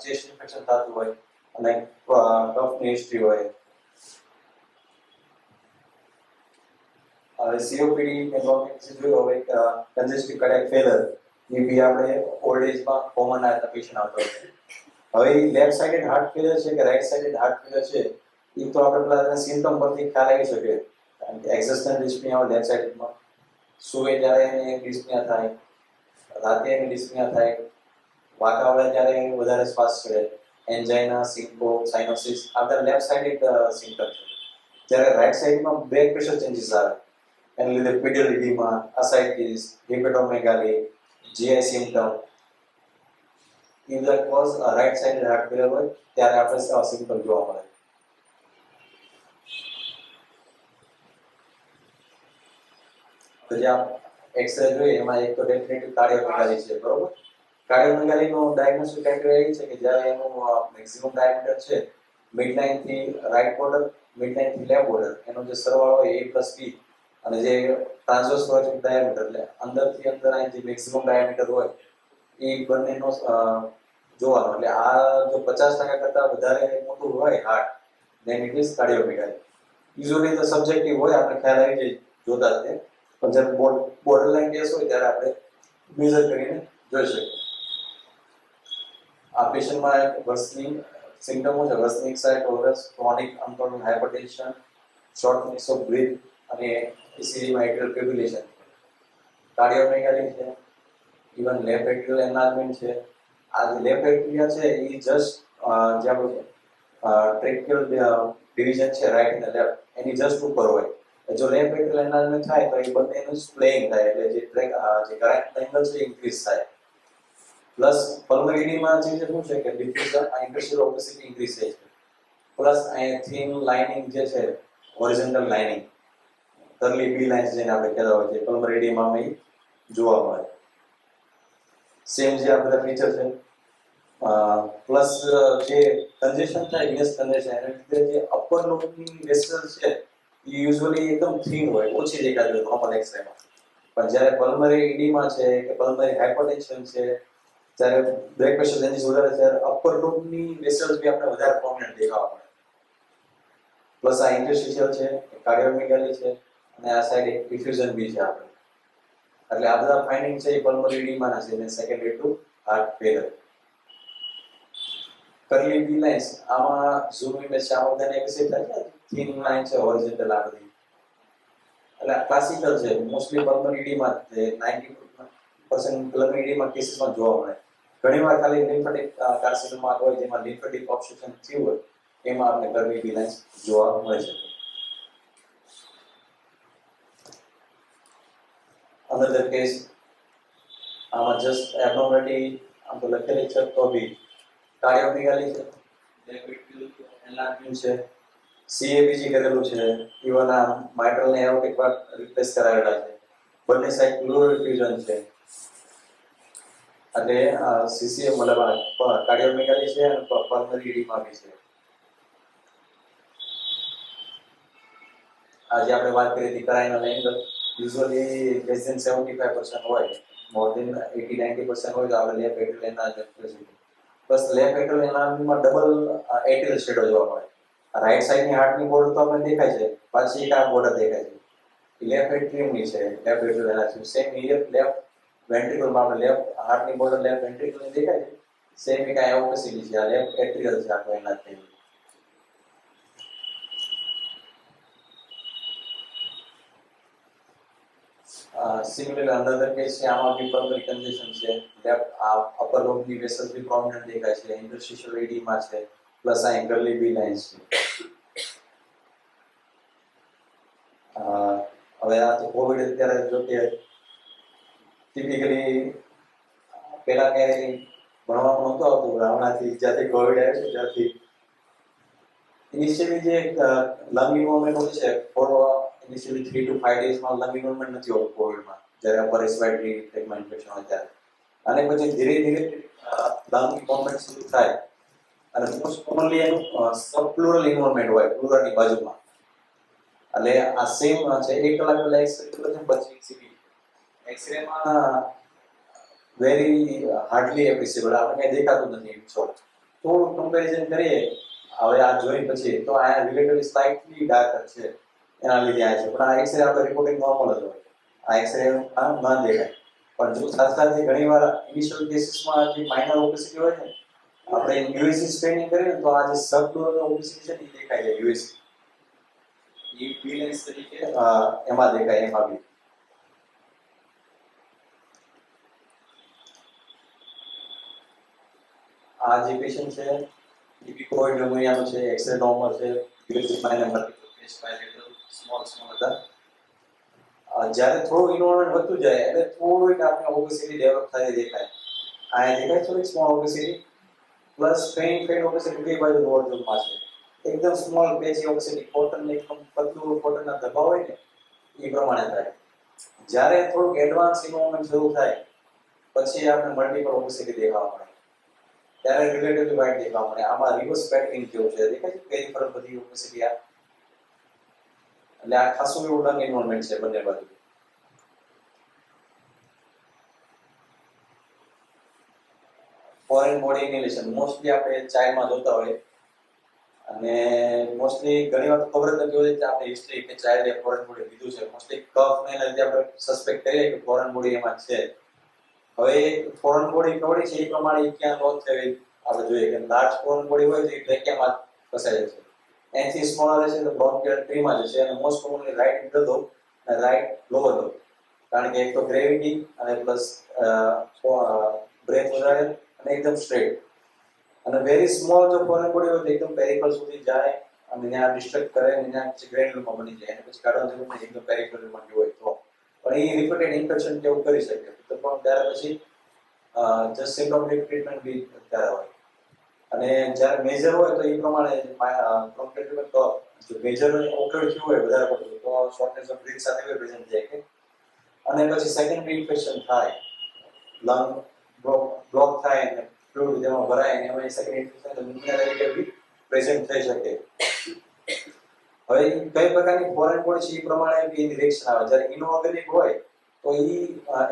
[SPEAKER 1] ચેસ્ટ ઇન્ફેક્શન થતું હોય અને કફની હિસ્ટ્રી હોય. હવે સીઓપીડી કે બ્રોન્કાઇટિસ જોયો હવે કન્જેસ્ટિવ કાર્ડિયાક ફેલર એ બી આપણે ઓલ્ડ એજમાં કોમન આ પેશન્ટ આવતો હોય છે. હવે લેફ્ટ સાઇડેડ હાર્ટ ફેલર છે કે રાઈટ સાઇડેડ હાર્ટ ફેલર છે એ તો આપણે પેલા સિમ્પટમ પરથી ખ્યાલ આવી શકે. કારણ કે એક્ઝિસ્ટન્ટ ડિસ્પનિયા હોય લેફ્ટ સાઇડમાં, સુવે ત્યારે એને ડિસ્પનિયા થાય, રાતે એને ડિસ્પનિયા થાય, વાતાવરણ ત્યારે વધારે શ્વાસ ચડે, એન્જાઇના, સિન્કોપ, સાઇનોસિસ આ બધા લેફ્ટ સાઇડેડ સિમ્પટમ છે. જ્યારે રાઈટ સાઇડમાં બ્લડ પ્રેશર ચેન્જીસ આવે એને લીધે પીડિયલ ઇડીમા, અસાઇટિસ, હિપેટોમેગાલી, જીઆઈ સિમ્પટમ એ બધા cause right sided heart failure હોય ત્યારે આપણે સિમ્પટમ જોવા મળે. પછી આ એક્સરે જોઈએ એમાં એક તો ડેફિનેટલી કાર્ડિયોમેગાલી છે, બરોબર. કાર્ડિયોમેગાલીનો ડાયગ્નોસ્ટિક ક્રાઇટેરિયા એ છે કે જ્યારે એનું મેક્સિમમ ડાયામીટર છે મિડલાઇન થી રાઈટ બોર્ડર, મિડલાઇન થી લેફ્ટ બોર્ડર એનો જે સરવાળો હોય a+b અને જે ટ્રાન્સવર્સ થોરેસિક ડાયામીટર એટલે અંદરથી અંદર અહીં જે મેક્સિમમ ડાયામીટર હોય એ બંનેનો જોવાનો. એટલે આ જો 50% કરતા વધારે મોટું હોય heart then it is cardiomegaly. Usually તો સબ્જેક્ટિવ હોય, આપણે ખ્યાલ આવી જાય જોતા જ તે, પણ જ્યારે બોર્ડરલાઇન કેસ હોય ત્યારે આપણે મેજર કરીને જોઈ શકીએ. આ પેશન્ટમાં વર્ષની સિમ્ટમો છે રસનિક સાઇટોરસ, ક્રોનિક અનકન્ટ્રોલ્ડ હાઇપરટેન્શન, શોર્ટનેસ ઓફ બ્રીથ અને ઇસીજીમાં એટ્રિયલ ફિબ્રિલેશન, કાર્ડિયોમેગાલી છે, ઇવન લેફ્ટ એટ્રિયલ એન્લાર્જમેન્ટ છે. આ જે લેફ્ટ એટ્રિયા છે એ જસ્ટ જે આપણું ટ્રેક્યુલ ડિવિઝન છે રાઈટ અને લેફ્ટ એની જસ્ટ ઉપર હોય. જો લેફ્ટ એટ્રિયલ એન્લાર્જમેન્ટ થાય તો એ બંનેનું સ્પ્લેઇંગ થાય એટલે જે કરંટ એંગલ છે ઇન્ક્રીઝ થાય. પ્લસ પલ્મનરી એડીમાં જે શું છે કે ડિફ્યુઝન ઇન્ટરસ્ટિશિયલ ઓપેસિટી ઇન્ક્રીઝ થાય છે. પ્લસ અહીં થિન લાઇનિંગ જે છે હોરિઝોન્ટલ લાઇનિંગ કરલી બી લાઇન્સ જેને આપણે કહેતા હોય છે પલ્મનરી એડીમાં જોવા મળે. સેમ જે આ બધા ફીચર છે પ્લસ જે કન્જેશન થાય વિનસ કન્જેશન એને લીધે જે અપર લોબની વેસલ છે એ યુઝ્યુઅલી એકદમ થિન હોય ઓછી દેખાતી હોય નોર્મલ એક્સરેમાં. પણ જ્યારે પલ્મનરી એડીમાં છે કે પલ્મનરી હાઇપરટેન્શન છે જ્યારે બ્લડ પ્રેશર ચેન્જીસ વધારે ત્યારે અપર લોબની વેસલ્સ બી આપણે વધારે પ્રોમિનન્ટ દેખાવા મળે. પ્લસ આ ઇન્ટરસ્ટિશિયલ છે કાર્ડિયોમેગાલી છે અને આ સાઈડ એક ડિફ્યુઝન બી છે આપણે. એટલે આ બધા ફાઇન્ડિંગ છે એ પલ્મનરી એડીમાં ના છે secondary to heart failure. Kerley B lines આમાં ઝૂમ ઇમેજ છે આમાં બધાને એક્સેપ્ટ થાય છે થિન લાઇન છે હોરિઝોન્ટલ આ બધી. એટલે ક્લાસિકલ છે મોસ્ટલી પલ્મનરી એડીમાં 90% પલ્મનરી એડીમાં કેસીસમાં જોવા મળે. ઘણીવાર ખાલી લિમ્ફેટિક કાર્સિનોમા હોય જેમાં લિમ્ફેટિક ઓબ્સ્ટ્રક્શન થયું હોય એમાં આપણે કરલી બી લાઇન્સ જોવા મળે છે. Another case આમાં જસ્ટ એબનોર્માલિટી આમ તો લખેલી છે તો બી કાર્ડિયોમેગાલી છે એન્લાર્જમેન્ટ છે સીએબીજી કરેલું છે ઇવન આ માઇટ્રલ ને એઓર્ટિક વાલ્વ રિપ્લેસ કરાવેલા છે બંને સાઈડ પ્લુરલ ફ્યુઝન છે એટલે સીસીએમ મતલબ કાર્ડિયોમેગાલી છે અને પલ્મનરી એડીમાં બી છે. આજે આપણે વાત કરી હતી carinal angle usually less than 75% હોય મોર ધેન 80-90% હોય તો આપણે left atrial enlargement plus left atrial એન્લાર્જમેન્ટમાં ડબલ એટ્રિયલ શેડો જોવા મળે. રાઈટ સાઈડની હાર્ટની બોર્ડર તો આપણને દેખાય છે પાછી એક આ બોર્ડર દેખાય છે લેફ્ટ એટ્રિયમની છે લેફ્ટ એટ્રિયલ એન્લાર્જમેન્ટ સેમ લેફ્ટ વેન્ટ્રિકલમાં આપણે લેફ્ટ હાર્ટની બોર્ડર લેફ્ટ વેન્ટ્રિકલની દેખાય છે સેમ એક આ ઓપેસિટી છે આ લેફ્ટ એટ્રિયલ છે આપણો એન્લાર્જમેન્ટ. Similarly, another case છે આમાં બી પલ્મનરી કન્જેશન છે લેફ્ટ અપર લોબની વેસલ્સ બી પ્રોમિનન્ટ દેખાય છે ઇન્ટરસ્ટિશિયલ એડીમાં છે પ્લસ આ કરલી બી લાઇન્સ છે. હવે આ તો કોવિડ અત્યારે જો કે ટિપિકલી પહેલા ક્યારેય ભણવામાં નહોતું આવતું હમણાંથી જ્યાંથી કોવિડ આવ્યો છે ત્યારથી ઇનિશિયલી જે લંગ ઇન્વોલ્વમેન્ટ હોય છે ઇનિશિયલી 3 to 5 ડેઝમાં લંગ ઇન્વોલ્વમેન્ટ નથી હોતું કોવિડમાં જ્યારે અપર રેસ્પિરેટરી ટ્રેકમાં ઇન્ફેક્શન હોય ત્યારે અને પછી ધીરે ધીરે લંગ ઇન્વોલ્વમેન્ટ શરૂ થાય અને મોસ્ટ કોમનલી એનું સબપ્લુરલ ઇન્વોલ્વમેન્ટ હોય પ્લુરલની બાજુમાં એટલે આ સેમ છે 1 કલાક પહેલા એક્સરે કર્યો છે પછી સીટી એક્સરેમાં વેરી હાર્ડલી એપ્રિસિએબલ આપણે કઈ દેખાતું નથી થોડું કમ્પેરિઝન કરીએ હવે આ જોઈ પછી તો આ રિલેટિવલી સ્લાઇટલી ડાર્કર છે એના લીધે આ છે પણ આ એક્સરે આપણે રિપોર્ટિંગ નોર્મલ જ હોય આ એક્સરે ન દેખાય પણ જો સાથે સાથે ઘણીવાર ઇનિશિયલ કેસીસમાં જે માઇનર ઓપેસિટી હોય ને આપણે યુએસસી સ્કેનિંગ કરીએ તો આ જે સબપ્લુરલ ઓપેસિટી છે એ દેખાય છે યુએસસી એ બી તરીકે એમાં દેખાય એમાં બી. આ જે પેશન્ટ છે કોવિડ ન્યુમોનિયાનો છે એક્સરે નોર્મલ છે USC minor multiple case bilateral small હતા જ્યારે થોડું ઇન્વોલ્વમેન્ટ વધતું જાય એટલે થોડુંક આપણે ઓબેસિટી ડેવલપ થાય દેખાય આ દેખાય થોડીક small obesity plus faint obesity બે બાજુ ઓવરલોડમાં છે એકદમ સ્મોલ પેચી ઓબેસિટી કોટન એકદમ પતલું કોટનના ધબ્બા હોય ને એ પ્રમાણે થાય. જ્યારે થોડુંક એડવાન્સ ઇન્વોલ્વમેન્ટ શરૂ થાય પછી આપણે મલ્ટીપલ ઓબેસિટી દેખાવા મળે ત્યારે રિલેટિવલી વાઇડ દેખાવા મળે આમાં રિવર્સ પેટર્ન જેવું છે દેખાય છે કઈ ફરક બધી ઓબેસિટી આ એટલે આ ખાસું એવું લંગ ઇન્વોલ્વમેન્ટ છે બંને બાજુ. ફોરેન બોડી ઇન્હેલેશન મોસ્ટલી આપણે ચાઇલ્ડમાં જોતા હોય અને મોસ્ટલી ઘણી વાર ખબર જ નથી હોતી કે આપણે હિસ્ટ્રી કે ચાઇલ્ડે ફોરેન બોડી લીધું છે મોસ્ટલી કફ ને લીધે આપણે સસ્પેક્ટ કરીએ કે ફોરેન બોડી એમાં છે. હવે ફોરેન બોડી કવડી છે એ પ્રમાણે ક્યાં લોસ થઈ આપણે જોઈએ કે લાર્જ ફોરેન બોડી હોય તો એ ટ્રેકિયામાં ફસાય છે. એનાથી સ્મોલર હશે તો બ્રોન્કિયલ ટ્રીમાં જશે અને most commonly right middle lobe અને રાઇટ લોઅર લોબ. કારણ કે એક તો ગ્રેવિટી અને પ્લસ બ્રેથ વધારે અને એકદમ સ્ટ્રેટ. અને વેરી સ્મોલ જો ફોરેન બોડી હોય તો એકદમ પેરિફેરલ સુધી જાય અને ત્યાં ડિસ્ટ્રક્ટ કરે અને ત્યાં પછી ગ્રેન્યુલમાં બની જાય અને પછી કાઢવા જેવું નહીં એકદમ પેરિફેરલમાં હોય તો. પણ એ રિપીટેડ ઇન્ફેક્શન કેવું કરી શકે તો પણ ત્યારે પછી જસ્ટ સિમ્પ્ટોમેટિક ટ્રીટમેન્ટ બી ત્યારે હોય. અને જ્યારે મેજર હોય તો એ પ્રમાણે કોમ્પ્લિકેટેડ તો જો મેજર ઓક્યુર થયું હોય વધારે પડતું તો શોર્ટનેસ ઓફ બ્રીથ સાથે પ્રેઝન્ટ થાય કે અને પછી સેકન્ડરી ઇન્ફેક્શન થાય લંગ બ્લોક થાય અને ફ્લૂઇડ જેમાં ભરાય અને એમાં સેકન્ડરી ઇન્ફેક્શન ન્યુમોનિયા તરીકે બી પ્રેઝન્ટ થઈ શકે. હવે કઈ પ્રકારની ફોરેન બોડી છે એ પ્રમાણે બી એની રિએક્શન આવે. જ્યારે ઇનઓર્ગેનિક હોય તો એ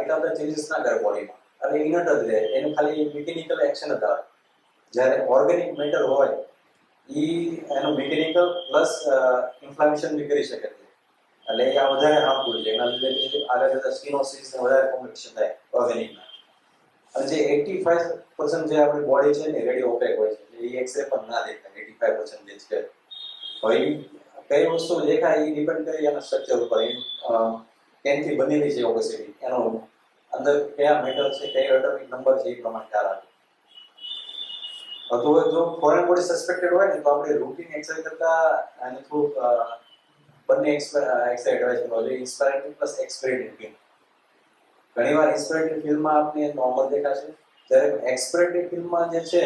[SPEAKER 1] એટલા બધા ચેન્જીસ ના કરે બોડીમાં અને ઇનર્ટ જ રહે એનું ખાલી મિકેનિકલ એક્શન જ આવે. જ્યારે ઓર્ગેનિક મેટર હોય એનું મિકેનિકલ પ્લસ ઇન્ફ્લામેશન બી કરી શકે છે. એટલે એ આ વધારે હાર્મફુલ છે. એના લીધે આગળ જતા સ્કિનોસિસ ને વધારે કોમ્પ્લિકેશન થાય ઓર્ગેનિકના. અને જે 85% જે આપણી બોડી છે ને રેડિયો ઓપેક હોય છે. એ એક્સરે પર ના દેખાય 85% જે છે. હવે કઈ વસ્તુ દેખાય એ ડિપેન્ડ કરે એના સ્ટ્રક્ચર ઉપર. કેનથી બનેલી છે ઓબેસિટી એનો અંદર કયા મેટલ છે કયા એટોમિક નંબર છે એ પ્રમાણે ખ્યાલ આવે. તો જો ફોરેન બોડી સસ્પેક્ટેડ હોય ને તો આપણે રૂટીન એક્સરે કરતા અને થોડુંક બંને એક્સરે એડવાઇસ કરવા જોઈએ. ઇન્સ્પાયરેટિવ પ્લસ એક્સપેરેટિવ. ઘણીવાર ઇન્સ્પાયરેટિવ ફિલ્મમાં આપણે નોર્મલ દેખાશે. જ્યારે એક્સપેરેટિવ ફિલ્મમાં જે છે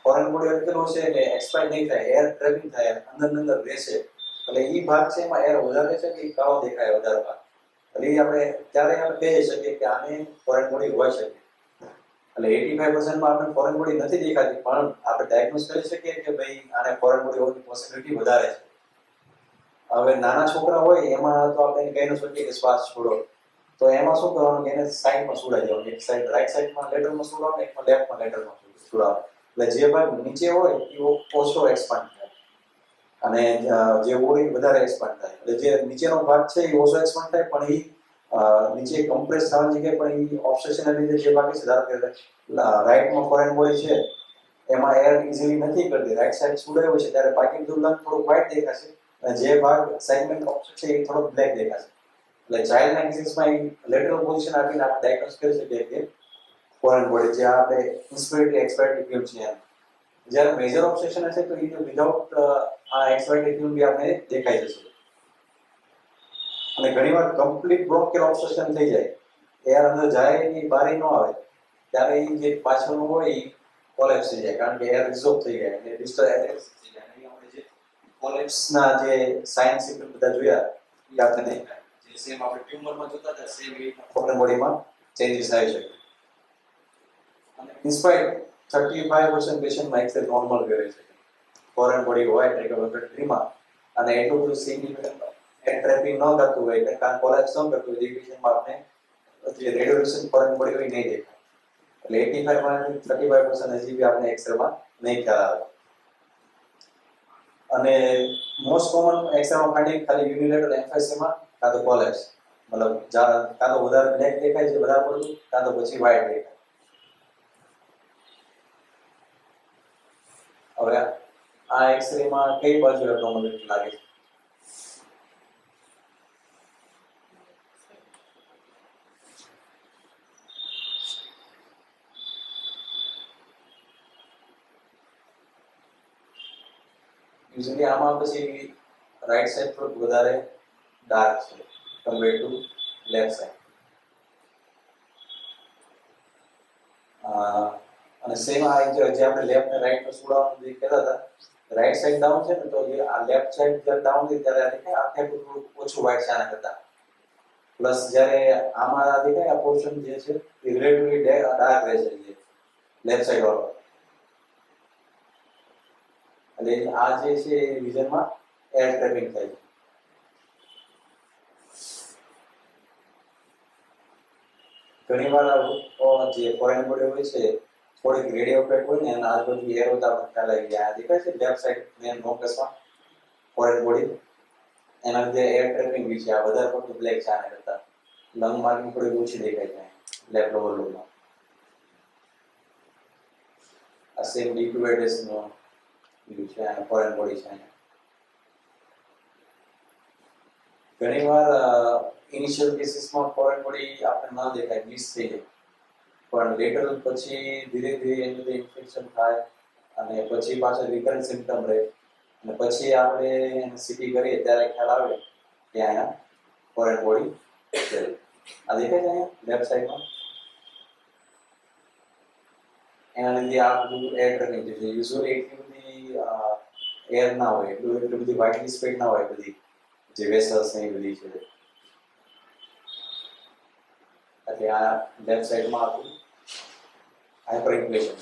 [SPEAKER 1] ફોરેન બોડી અટકેલો છે એટલે એક્સપાયર નહીં થાય, એર ટ્રેપિંગ થાય, અંદર રહેશે. એટલે એ ભાગ છે એમાં એર વધારે છે કે એ કાળો દેખાય વધારે ભાગ. એટલે એ આપણે ત્યારે આપણે કહી શકીએ કે આને ફોરેન બોડી હોઈ શકે. એટલે 85% માં આપણે ફોરેન બોડી નથી દેખાતી પણ આપણે ડાયગ્નોઝ કરી શકીએ કે ભાઈ આને ફોરેન બોડી હોવાની પોસિબિલિટી વધારે છે. હવે નાના છોકરા હોય એમાં તો આપણે કહી ન શકીએ કે શ્વાસ છોડો. તો એમાં શું કરવાનું કે એને સાઈડમાં સુડાઈ દેવાનું. એક સાઈડ રાઈટ સાઈડમાં લેટરમાં સુડાવવાનું, એકમાં લેફ્ટમાં લેટરમાં સુડાવવાનું. એટલે જે ભાગ નીચે હોય એ ઓછો એક્સપાન્ડ થાય અને જે બોડી વધારે એક્સપાન્ડ થાય. એટલે જે નીચેનો ભાગ છે એ ઓછો એક્સપાન્ડ થાય પણ એ નીચે કમ્પ્રેસ થવાની જગ્યાએ પણ એ ઓબ્સેશનના લીધે જે ભાગ છે ધારો કે રાઈટમાં ફોરેન બોડી છે એમાં એર ઇઝીલી નથી કરતી, રાઈટ સાઈડ સુડાઈ હોય છે ત્યારે બાકીનું લંગ થોડું વ્હાઇટ દેખાશે અને જે ભાગ સેગમેન્ટ ઓબ્સેટ છે એ થોડો બ્લેક દેખાશે. એટલે ચાઇલ્ડના કેસીસમાં લેટરલ પોઝિશન આપીને આપણે ડાયગ્નોઝ કરી શકીએ કે ફોરેન બોડી જે આપણે ઇન્સ્પિરેટરી એક્સપાયરેટિવ ફિલ્મ છે એમ. જ્યારે મેજર ઓબ્સેશન હશે તો એ વિધાઉટ આ એક્સપાયરેટિવ ફિલ્મ બી આપણે દેખાઈ જશે. અને ઘણીવાર કમ્પ્લીટ બ્રોન્કિયલ ઓબ્સ્ટ્રક્શન થઈ જાય, એર અંદર જાય એ બારી ન આવે ત્યારે એ જે પાછળનું હોય એ કોલેપ્સ થઈ જાય કારણ કે એર રિઝોર્વ થઈ જાય એટલે ડિસ્ટર્બ થઈ જાય. અને આપણે જે કોલેપ્સના જે સાઇન સિમ્પટમ બધા જોયા એ આપણે દેખાય. જે સેમ આપણે ટ્યુમરમાં જોતા હતા સેમ એ ફોરેન બોડીમાં ચેન્જીસ આવી શકે. અને ઇન્સ્પાયર 35% પેશન્ટમાં એક્સરે નોર્મલ રહે છે. ફોરેન બોડી હોય ટ્રેકમાં અને એટલું બધું સિગ્નિફિકન્ટ એર ટ્રેપિંગ ન કરતું હોય કે કાન કોલેપ્સ ન કરતું હોય એ પેશન્ટમાં આપણે જે રેડિયોલેશન ફોરેન બોડી હોય નહીં દેખાય. એટલે 85% 35% હજી બી આપણે એક્સરેમાં નહીં ખ્યાલ આવે. અને મોસ્ટ કોમન એક્સરેમાં ફાઇન્ડિંગ ખાલી યુનિલેટરલ એમ્ફેસિમાં કાં તો કોલેપ્સ. મતલબ કાં તો વધારે બ્લેક દેખાય છે વધારે પડતું કાં તો પછી વ્હાઇટ દેખાય. હવે આ એક્સરેમાં કઈ બાજુ એબ્નોર્માલિટી લાગે છે? યુઝ્યુઅલી આમાં પછી રાઈટ સાઈડ થોડુંક વધારે ડાર્ક છે કમ્પેર ટુ લેફ્ટ સાઈડ. અને સેમ આ જે આપણે લેફ્ટ અને રાઈટ પર સુડાવવાનું જે કહેતા હતા રાઈટ સાઈડ ડાઉન છે ને તો જે આ લેફ્ટ સાઈડ જ્યારે ડાઉન થઈ ત્યારે આખે થોડું ઓછું વ્હાઇટ છે આના કરતા. પ્લસ જ્યારે આમાં દેખાય આ પોર્શન જે છે એ રિલેટિવલી ડાર્ક રહે છે જે લેફ્ટ સાઈડ વાળો. એટલે આ જે છે એ વિઝનમાં એર ટ્રેપિંગ થાય છે. ઘણીવાર જે ફોરેન બોડી હોય છે થોડીક રેડિયો પેટ હોય ને અને આજુબાજુ એર હોતા આપણને ખ્યાલ આવી જાય. આ દેખાય છે લેફ્ટ સાઈડ મેન ફોકસમાં ફોરેન બોડી એના લીધે એર ટ્રેપિંગ બી છે. આ વધારે પડતું બ્લેક છે આના કરતા. લંગ માર્કિંગ થોડી ઓછી દેખાય છે લેફ્ટ લોવર લોબમાં. આ સેમ ડિક્યુબેટસ નો બીજું છે આ ફોરેન બોડી છે ઘણીવાર ઇનિશિયલ કેસીસમાં ફોરેન બોડી આપણે ન દેખાય મિસ થઈ જાય પણ લેટર પછી ધીરે ધીરે એની અંદર ઇન્ફેક્શન થાય અને પછી પાછળ રિકરન્ટ સિમ્પટમ રહે અને પછી આપણે સીટી કરીએ ત્યારે ખ્યાલ આવે કે અહીંયા ફોરેન બોડી છે આ દેખાય છે અહીંયા લેફ્ટ સાઈડમાં એના લીધે આ બધું એર કરી છે યુઝ્યુઅલી એટલી બધી એર ના હોય એટલી બધી વાઇટલી સ્પ્રેડ ના હોય બધી જે વેસલ્સ ને એ બધી છે એટલે આ લેફ્ટ સાઈડમાં આપણું હાઇપરઇન્ફ્લેશન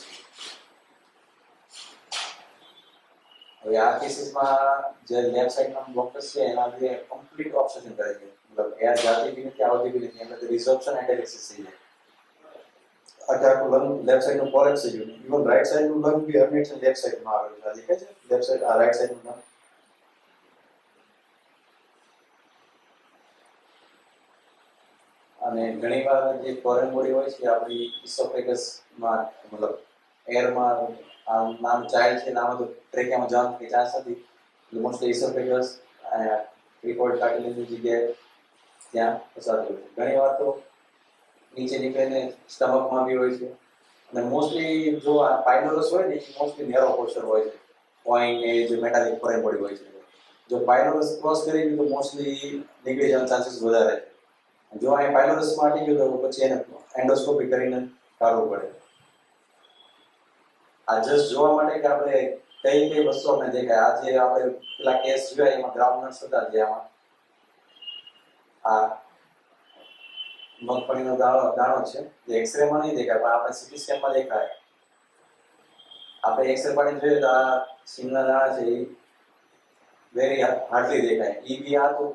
[SPEAKER 1] હવે આ કેસીસમાં જે લેફ્ટ સાઈડના બ્લોકર્સ છે એના લીધે કમ્પ્લીટ ઓબ્સ્ટ્રક્શન કરે છે મતલબ એર જાતી બી નથી આવતી બી નથી એના લીધે રિઝોર્પ્શન એટેલેક્સિસ થઈ જાય આખું લંગ લેફ્ટ સાઈડનું કોલેપ્સ થઈ ગયું ઇવન રાઈટ સાઈડનું લંગ બી હર્નિએશન લેફ્ટ સાઈડમાં આવેલું છે દેખાય છે લેફ્ટ સાઈડ આ રાઈટ સાઈડનું લંગ અને ઘણીવાર જે ફોરેન બોડી હોય છે આપણી ઇસોફેગસમાં મતલબ એરમાં નામ ચાઇલ્ડ છે નામ તો ટ્રેકિયામાં જવાનું કે ચાન્સ નથી મોસ્ટલી ઇસોફેગસ ક્રિકોઇડ કાર્ટિલેજની જગ્યાએ ત્યાં પસાર થયું છે ઘણીવાર તો નીચે નીકળીને સ્ટમકમાં બી હોય છે અને મોસ્ટલી જો આ પાઇલોરસ હોય ને એ મોસ્ટલી નેરો પોસ્ચર હોય છે પોઈન્ટ એ જે મેટાલિક ફોરેન બોડી હોય છે જો પાઇલોરસ ક્રોસ કરી ગયું તો મોસ્ટલી નીકળી જવાના ચાન્સીસ વધારે છે જો અહીં પાઇલોરસમાં અટી ગયું તો પછી એને એન્ડોસ્કોપી કરીને કાઢવું પડે આ જસ્ટ જોવા માટે કે આપણે કઈ કઈ વસ્તુ આપણે દેખાય આજે આપણે પેલા કેસ જોયા એમાં ગ્રાઉન્ડ હતા જે આમાં આ મગફળીનો દાણો છે જે એક્સરે માં નહીં દેખાય પણ આપણે સીટી સ્કેનમાં દેખાય આપણે એક્સરે પાડીને જોઈએ તો આ સિંગના દાણા છે એ વેરી હાર્ડલી દેખાય એ બી આ તો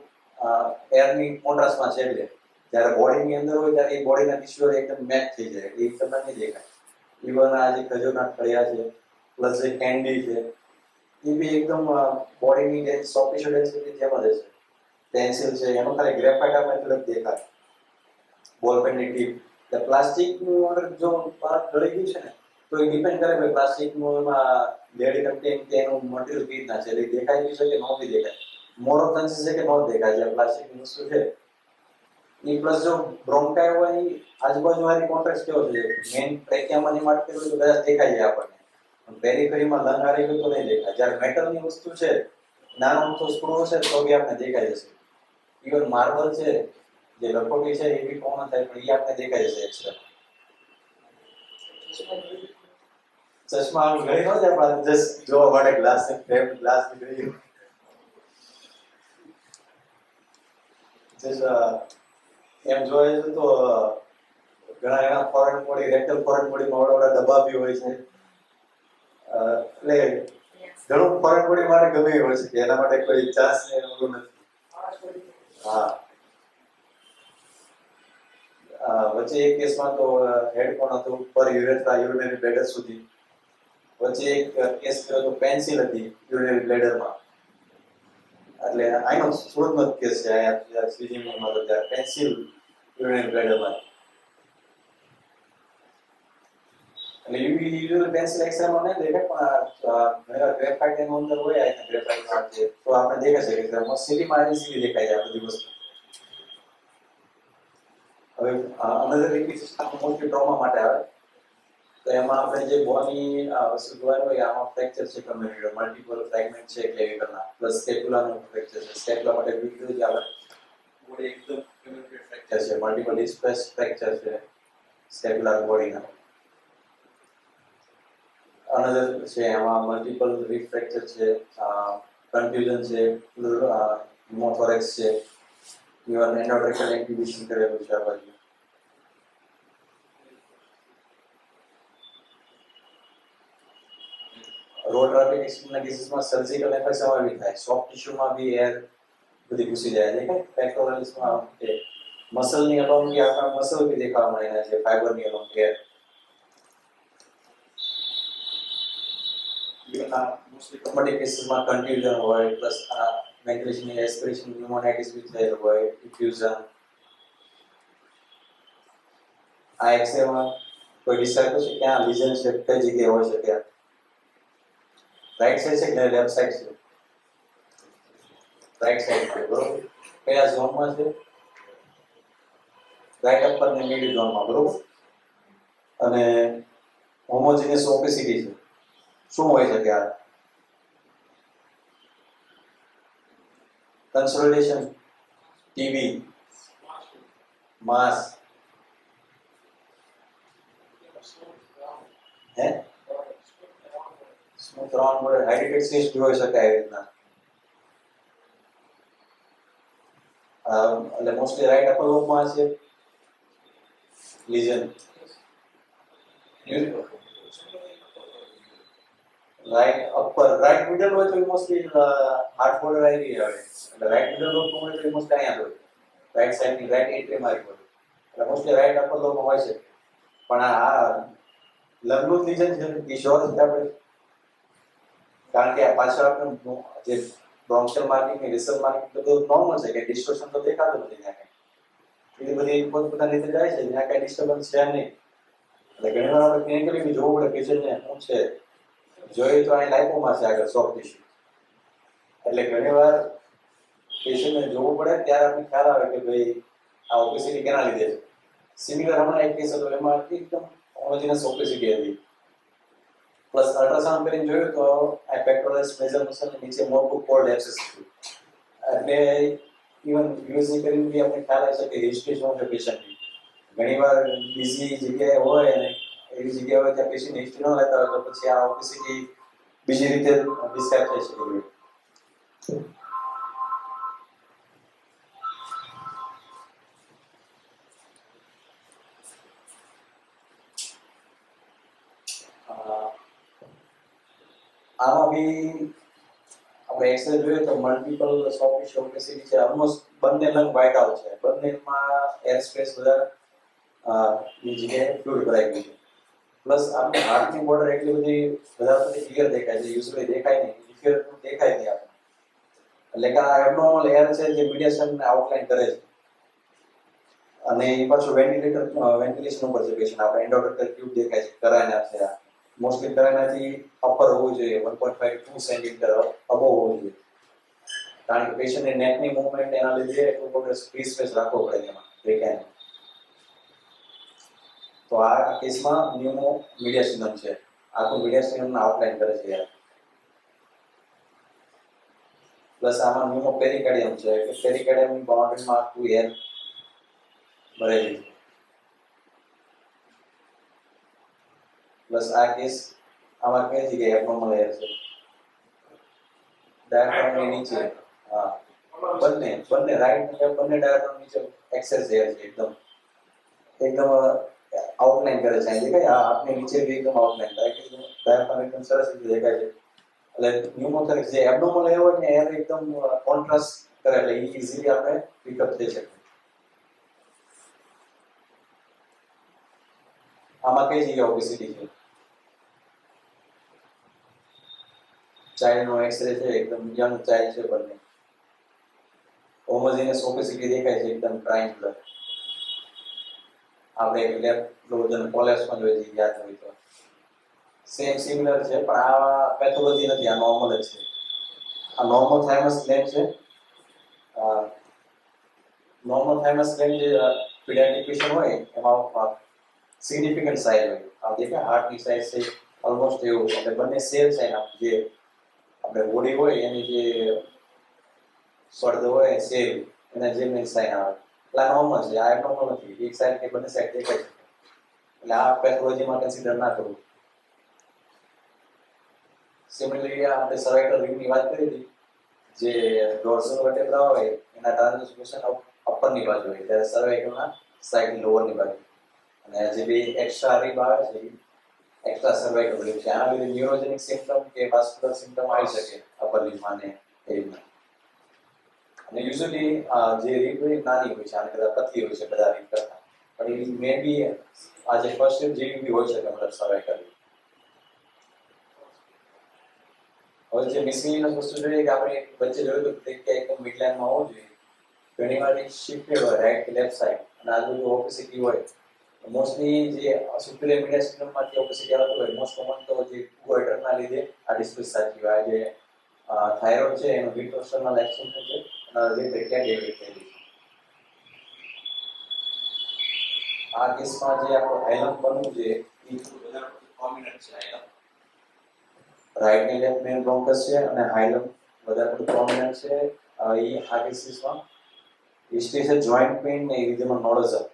[SPEAKER 1] એરની કોન્ટ્રાસ્ટમાં છે એટલે જ્યારે બોડીની અંદર હોય ત્યારે એ બોડીના ટિશ્યુ એકદમ મેચ થઈ જાય એટલે એ તમને નહીં દેખાય ઇવન આ જે ખજૂરના ફળિયા છે પ્લસ જે કેન્ડી છે એ બી એકદમ બોડીની જે સોફ્ટ ટિશ્યુ ડેન્સિટી જેમ જ છે પેન્સિલ છે એનો ખાલી ગ્રેફાઇટ આપણે થોડુંક દેખાય બોલ પેનની ટીપ એટલે પ્લાસ્ટિકનું અગર જો પાર્ટ ગળી ગયું છે ને તો એ ડિપેન્ડ કરે કે પ્લાસ્ટિકનું એમાં લેડ કન્ટેન્ટ કે એનું મટીરિયલ કેવી રીતના છે એટલે દેખાય બી છે કે ન બી દેખાય મોર ઓફ ચાન્સીસ છે કે ન દેખાય જે પ્લાસ્ટિકની વસ્તુ છે એ પ્લસ જો બ્રોન્કાઈ હોય એ આજુબાજુ વાળી કોન્ટ્રાક્ટ કેવો છે મેઇન ટ્રેકિયામાં ની વાત કરીએ તો કદાચ દેખાય જાય આપણને પણ પેરીફેરીમાં લંગ હારી ગયું તો નહીં દેખાય જ્યારે મેટલની વસ્તુ છે નાનો મોટો સ્ક્રૂ હશે તો બી આપણે દેખાઈ જશે ઇવન માર્બલ છે જે લખોટી છે એ બી કોમન થાય પણ એ આપણે દેખાઈ જશે એક્સ્ટ્રા ચશ્મા આમ ગઈ ન જાય પણ જસ્ટ જોવા માટે ગ્લાસ ફ્રેમ ગ્લાસ ની ગઈ જસ્ટ એમ જોઈએ તો ઘણા એના ફોરેન બોડી રેક્ટલ ફોરેન બોડીમાં વડા ડબ્બા બી હોય છે એટલે ઘણું ફોરેન બોડી મારે ગમે હોય છે કે એના માટે કોઈ ચાન્સ ને એવું નથી હા વચ્ચે એક કેસમાં તો હેડ પણ હતું પર યુરેથ્રા યુરિનરી બ્લેડર સુધી વચ્ચે એક કેસ થયો તો પેન્સિલ હતી યુરિનરી બ્લેડરમાં એટલે આનો સુરતનો કેસ છે અહીંયા સ્વિમિંગમાં તો ત્યાં પેન્સિલ યુરિનરી બ્લેડરમાં એટલે યુઝ્યુઅલી પેન્સિલ એક્સરેમાં નહીં દેખાય પણ ઘણીવાર ગ્રેફાઇટ એનો અંદર હોય આ ગ્રેફાઇટમાં છે તો આપણે દેખાય છે કે સીટીમાં ઈઝીલી દેખાય આ બધી વસ્તુ હવે અનધર રિક્વેસ્ટ મોસ્ટલી ટ્રોમા માટે આવે તો એમાં આપણે જે બોની વસ્તુ જોવાનું હોય આમાં ફ્રેક્ચર છે કમ્યુનિટી મલ્ટિપલ ફ્રેગમેન્ટ છે ક્લેવિકલના પ્લસ સ્કેપ્યુલાનું ફ્રેક્ચર છે સ્કેપ્યુલા માટે વિડિયો જે આવે બોડી એકદમ કમ્યુનિટી ફ્રેક્ચર છે મલ્ટિપલ ડિસ્પ્લેસ ફ્રેક્ચર છે સ્કેપ્યુલર બોડીના અનધર છે એમાં મલ્ટિપલ રિબ ફ્રેક્ચર છે કન્ફ્યુઝન છે ન્યુમોથોરેક્સ છે ઇવન એન્ડોટ્રેકલ એક્ટિવેશન કરેલું છે આ બાજુ રોડ ટ્રાફિક એક્સિડન્ટના કેસીસમાં સર્જિકલ એફએસએમાં બી થાય સોફ્ટ ટિશ્યુમાં બી એર બધી ઘૂસી જાય છે કે પેક્ટોરલ્સમાં કે મસલની અલોંગ કે આપણા મસલ બી દેખાવા મળે છે ફાઈબરની અલોંગ એર મોસ્ટલી કોમ્બેટિવ કેસીસમાં કન્ફ્યુઝન હોય પ્લસ આ વેન્ટિલેશન એસ્પિરેશન ન્યુમોનાઇટિસ બી થયેલું હોય ડિફ્યુઝન આ એક્સરેમાં કોઈ ડિસાઇડ કરશે ક્યાં લીઝન છે, કઈ જગ્યાએ હોય છે ત્યાં? રાઈટ સાઈડ છે કે લેફ્ટ સાઈડ છે? રાઈટ સાઈડ છે, બરોબર. કયા ઝોનમાં છે? રાઈટ અપર ને મિડ ઝોનમાં, બરોબર. અને હોમોજીનિયસ ઓપેસિટી છે. શું હોય છે ત્યાં? કન્સોલિડેશન, ટીબી, માસ, હે સ્મૂથ રાઉન્ડ બોર્ડર હાઇડ્રેટેડ સિસ્ટ જોઈ શકાય આવી રીતના. એટલે મોસ્ટલી રાઈટ અપર લોબમાં છે legion. Right upper right middle હોય તો મોસ્ટલી હાર્ટ બોર્ડર આવી ગઈ આવે. એટલે રાઈટ મિડલ લોબ હોય તો મોસ્ટલી અહીંયા હોય. રાઈટ સાઈડ ની રાઈટ એન્ટ્રી મારી હોય. એટલે મોસ્ટલી રાઈટ અપર લોબમાં હોય છે. પણ આ લંગનું લીઝન છે એ શ્યોર છે આપણે, કારણ કે આ પાછળ આપણે જે બ્રોન્કિયલ માર્કિંગ ને રિસલ માર્કિંગ બધું નોર્મલ છે કે ડિસ્ટોર્શન તો દેખાતું નથી ત્યાં કઈ. એ બધી પોતપોતાની રીતે જાય છે, ત્યાં કઈ ડિસ્ટર્બન્સ છે નહીં. એટલે ઘણી વાર આપણે ક્લિનિકલી બી જોવું પડે પેશન્ટને શું છે. જોઈએ તો અહીં લાઇપોમા છે આગળ સોફ્ટ ટિશ્યુ. એટલે ઘણી વાર પેશન્ટને જોવું પડે ત્યારે આપણને ખ્યાલ આવે કે ભાઈ આ ઓબેસિટી કેના લીધે છે. સિમિલર હમણાં એક કેસ હતો, એમાં એકદમ હોમોજીનસ ઓબેસિટી હતી. પ્લસ અલ્ટ્રાસાઉન્ડ કરીને જોયું તો આ પેક્ટોરસ મેજર મસલની નીચે મોટું કોલ્ડ એબ્સેસ હતું. એટલે ઇવન યુએસજી કરીને બી આપણે ખ્યાલ આવી શકે હિસ્ટ્રી શું છે પેશન્ટની. ઘણીવાર બીજી જગ્યાએ હોય અને એવી જગ્યાએ હોય ત્યાં પેશન્ટ હિસ્ટ્રી ન લેતા હોય તો પછી આ ઓબેસિટી બીજી રીતે ડિસ્ક્રાઇબ થઈ શકે છે. આમાં બી આપણે એક્સરે જોઈએ તો મલ્ટિપલ સોફ્ટ ટિશ્યુ ઓબેસિટી છે. ઓલમોસ્ટ બંને લંગ વ્હાઇટ આઉટ છે. બંનેમાં એર સ્પેસ વધારે ની જગ્યાએ ફ્લુઇડ ભરાઈ ગયું છે. પ્લસ આપણે હાર્ટની બોર્ડર એટલી બધી વધારે પડતી ક્લિયર દેખાય છે, યુઝ્યુઅલી દેખાય નહીં, ક્લિયર દેખાય નહીં આપણે. એટલે કે આ એબનોર્મલ એર છે જે મીડિયસનને આઉટલાઈન કરે છે. અને એ પાછું વેન્ટિલેશન ઉપર છે પેશન્ટ. આપણે એન્ડોટ્રેક્ટલ ટ્યુબ દેખાય છે, કરાયના છે. મોસ્ટલી કરાયનાથી અપર હોવું જોઈએ, 1.5 to 2 સેન્ટીમીટર અબવ હોવું જોઈએ. કારણ કે પેશન્ટની નેકની મૂવમેન્ટ એના લીધે એટલું બધું ફ્રી સ્પેસ રાખવો પડે એમાં દેખાય. તો આ કેસમાં ન્યુમો મીડિયાસિનમ છે. આખું મીડિયાસિનમને આઉટલાઈન કરે છે. પ્લસ આમાં ન્યુમો પેરિકાર્ડિયમ છે કે પેરિકાર્ડિયમની બાઉન્ડ્રીમાં આખું એર ભરેલી છે. પ્લસ આ કેસ આમાં કઈ જગ્યાએ એબનોર્મલ એર છે? ડાયાફ્રામની નીચે. હા, બંને રાઈટ અને બંને ડાયાફ્રામ નીચે એક્સેસ એર છે. એકદમ આઉટલાઈન કરે છે. અહીં દેખાય આપની નીચે બી એકદમ આઉટલાઈન કરે છે. ડાયાફ્રામ એકદમ સરસ રીતે દેખાય છે. એટલે ન્યુમોથોરેક્સ જે એબનોર્મલ એર હોય ને એર એકદમ કોન્ટ્રાસ્ટ કરે એટલે ઈઝીલી આપણે પિકઅપ થઈ શકે. આમાં કઈ જગ્યાએ ઓબેસિટી છે? ચાઇલ્ડનો એક્સરે છે, એકદમ યંગ ચાઇલ્ડ છે બંને. હોમોજીનિયસ ઓબેસિટી દેખાય છે એકદમ ટ્રાયંગ્યુલર. આપણે લેફ્ટ લોજન કોલેપ્સમાં જોઈએ છે યાદ હોય તો. સેમ સિમિલર છે પણ આ પેથોલોજી નથી, આ નોર્મલ જ છે. આ નોર્મલ થાઇમસ ગ્લેન્ડ છે. નોર્મલ થાઇમસ ગ્લેન્ડ જે પીડિયાટ્રિક પેશન્ટ હોય એમાં સિગ્નિફિકન્ટ સાઇઝ હોય. આ દેખાય હાર્ટની સાઇઝ છે ઓલમોસ્ટ એવું. એટલે બંને સેમ છે. જે આપણે બોડી હોય એની જે પડદો હોય સેમ એના જેમ સાઇન આવે. એટલે આ નોર્મલ છે, આ એબનોર્મલ નથી. એક સાઈડ કે બંને સાઈડ દેખાય છે. એટલે આ પેથોલોજીમાં કન્સિડર ના કરવું. સિમિલરલી આપણે સર્વાઇકલ રિંગની વાત કરી હતી. જે ડોર્સલ વર્ટેબ્રા હોય એના ટ્રાન્સમિશન અપરની બાજુ હોય ત્યારે સર્વાઇકલના સાઈડ લોવરની બાજુ. અને જે બે એક્સ્ટ્રા રિબ આવે છે એક્સ્ટ્રા સર્વાઇકલ રિબ છે. આના લીધે ન્યુરોજેનિક સિમ્પટમ કે વાસ્ક્યુલર સિમ્પટમ આવી શકે અપર લિમ્બમાં ને એરિમાં. અને યુઝ્યુઅલી જે રીબ હોય નાની હોય છે, આને કદાચ પતલી હોય છે બધા રીબ કરતા. પણ એ મે બી આ જે ફર્સ્ટ રીબ જેવી બી હોય શકે મતલબ સર્વાઇકલ. હવે જે મિસલિનિયસ વસ્તુ જોઈએ કે આપણે વચ્ચે જોયું તો કે એકદમ મિડલાઇનમાં હોવું જોઈએ. ઘણી વાર શિફ્ટેડ હોય રાઈટ કે લેફ્ટ સાઈડ અને આજુબાજુ ઓપોસિટી હોય મોસ્ટલી જે સુપિરિયર મીડિયા સિસ્ટમમાંથી ઓબેસિટી આવતું હોય મોસ્ટ કોમન તો જે ગોઈટરના લીધે આ ડિસ્પ્યુસ સાચી હોય જે થાઇરોઇડ છે એનું વિટ્રોસ્ટર્નલ એક્શન છે એના લીધે કેટેગરી થઈ છે. આ કેસમાં જે આપણો હાઇલમ બનવું છે એ વધારે પ્રોમિનન્ટ છે હાઇલમ રાઈટ ની લેફ્ટ મેન બ્રોન્કસ છે અને હાઇલમ વધારે પ્રોમિનન્ટ છે. એ આ કેસીસમાં હિસ્ટ્રી છે જોઈન્ટ પેઇન ને ઇરિથેમા નોડોઝલ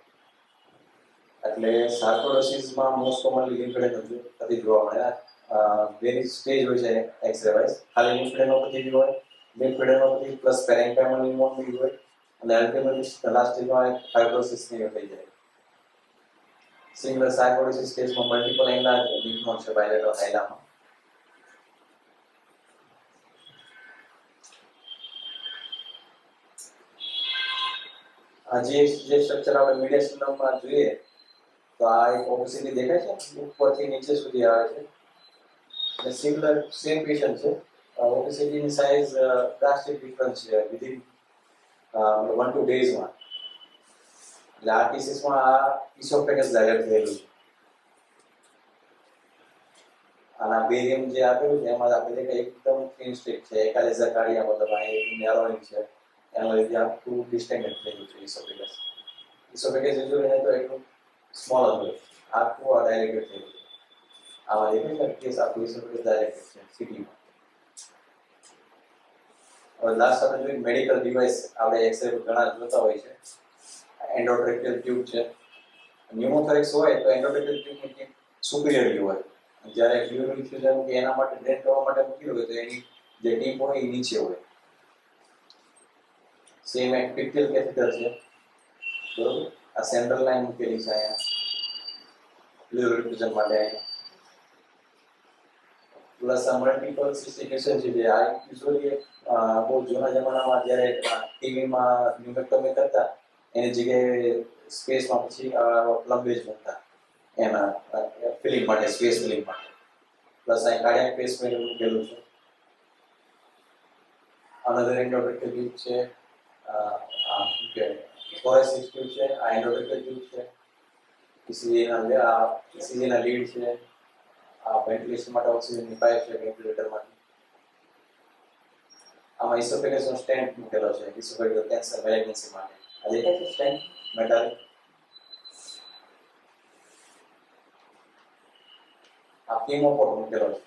[SPEAKER 1] એટલે સાર્કોઇડોસિસમાં મોસ્ટ કોમનલી લિમ્ફેડેનોપેથી નથી જોવા મળે. વેરી સ્ટેજ હોય છે એક્સરે વાઇઝ ખાલી લિમ્ફેડેનોપેથી હોય લિમ્ફેડેનોપેથી પ્લસ પેરેન્કાઇમલ ન્યુમોનિયા હોય અને અલ્ટિમેટલી લાસ્ટ સ્ટેજમાં ફાઇબ્રોસિસ ની થઈ જાય. સિંગલ સાર્કોઇડોસિસ કેસમાં મલ્ટિપલ એન્લાર્જ લિમ્ફ નોડ છે બાયલેટરલ હાઇલામાં. જે સ્ટ્રક્ચર આપણે મીડિયા સિસ્ટમમાં જોઈએ તો આ એક ઓબેસિટી દેખાય છે ઉપરથી નીચે સુધી આવે છે અને સિમિલર સેમ પેશન્ટ છે. ઓબેસિટીની સાઇઝ ડ્રાસ્ટિક ડિફરન્સ છે વિધિન 1-2 ડેઝમાં. એટલે આ કેસીસમાં આ ઇસોફેગસ ડાયલેટ થયેલું છે. આના બેરિયમ જે આપેલું છે એમાં આપણે દેખાય એકદમ થિન સ્ટ્રીપ છે એકાલેઝા કાર્ડિયા મતલબ આ એક નેરોઇંગ છે એના લીધે આખું ડિસ્ટેન્ડેડ થયેલું છે ઇસોફેગસ. ઇસોફેગસ યુઝ્યુઅલી તો એટલું સ્મોલ જ હોય આખું આ ડાયલેટેડ થયેલું છે. આમાં દેખાય છે કેસ આખું ઇસોફેગસ ડાયલેટેડ છે સિટીમાં. હવે લાસ્ટ આપણે જોઈએ મેડિકલ ડિવાઇસ આપણે એક્સરે ઘણા જોતા હોય છે. એન્ડોટ્રેક્ટિયલ ટ્યુબ છે. ન્યુમોથોરેક્સ હોય તો એન્ડોટ્રેક્ટિયલ ટ્યુબની સુપિરિયર વ્યૂ હોય. જ્યારે પ્યુરલ ઇન્ફ્યુઝન કે એના માટે ડ્રેન કરવા માટે મૂકેલું હોય તો એની જે ટીપ હોય એ નીચે હોય. સેમ એક પિક્ટિયલ કેથેટર છે બરોબર. આ સેન્ટ્રલ લાઇન મૂકેલી છે અહીંયા પ્યુરલ ઇન્ફ્યુઝન માટે અહીંયા. પ્લસ આ મલ્ટિપલ સિસ્ટિફિકેશન છે જે આ યુઝ્યુઅલી બહુ જૂના જમાનામાં જ્યારે ટીવીમાં ન્યુમેક્ટોમી કરતા એની જગ્યાએ સ્પેસમાં પછી પ્લમ્બેજ મૂકતા એના ફિલિંગ માટે સ્પેસ ફિલિંગ માટે. પ્લસ અહીં કાર્ડિયાક પેસમેકર મૂકેલું છે. અનધર એન્ડોટ્રેક્ટિયલ ટ્યુબ છે થોરેસિક ટ્યુબ છે આ એન્ડોટ્રેક્ટિયલ ટ્યુબ છે. ECG ના લીડ છે. આ વેન્ટિલેશન માટે ઓક્સિજનની પાઇપ છે વેન્ટિલેટરમાંથી. આમાં ઇસોફેગસનો સ્ટેન્ટ મૂકેલો છે ઇસોફેગલ કેન્સર મેલિગ્નન્સી માટે. આ દેખાય છે સ્ટેન્ટ મેટાલિક. આ કેમોપોટ મૂકેલો છે.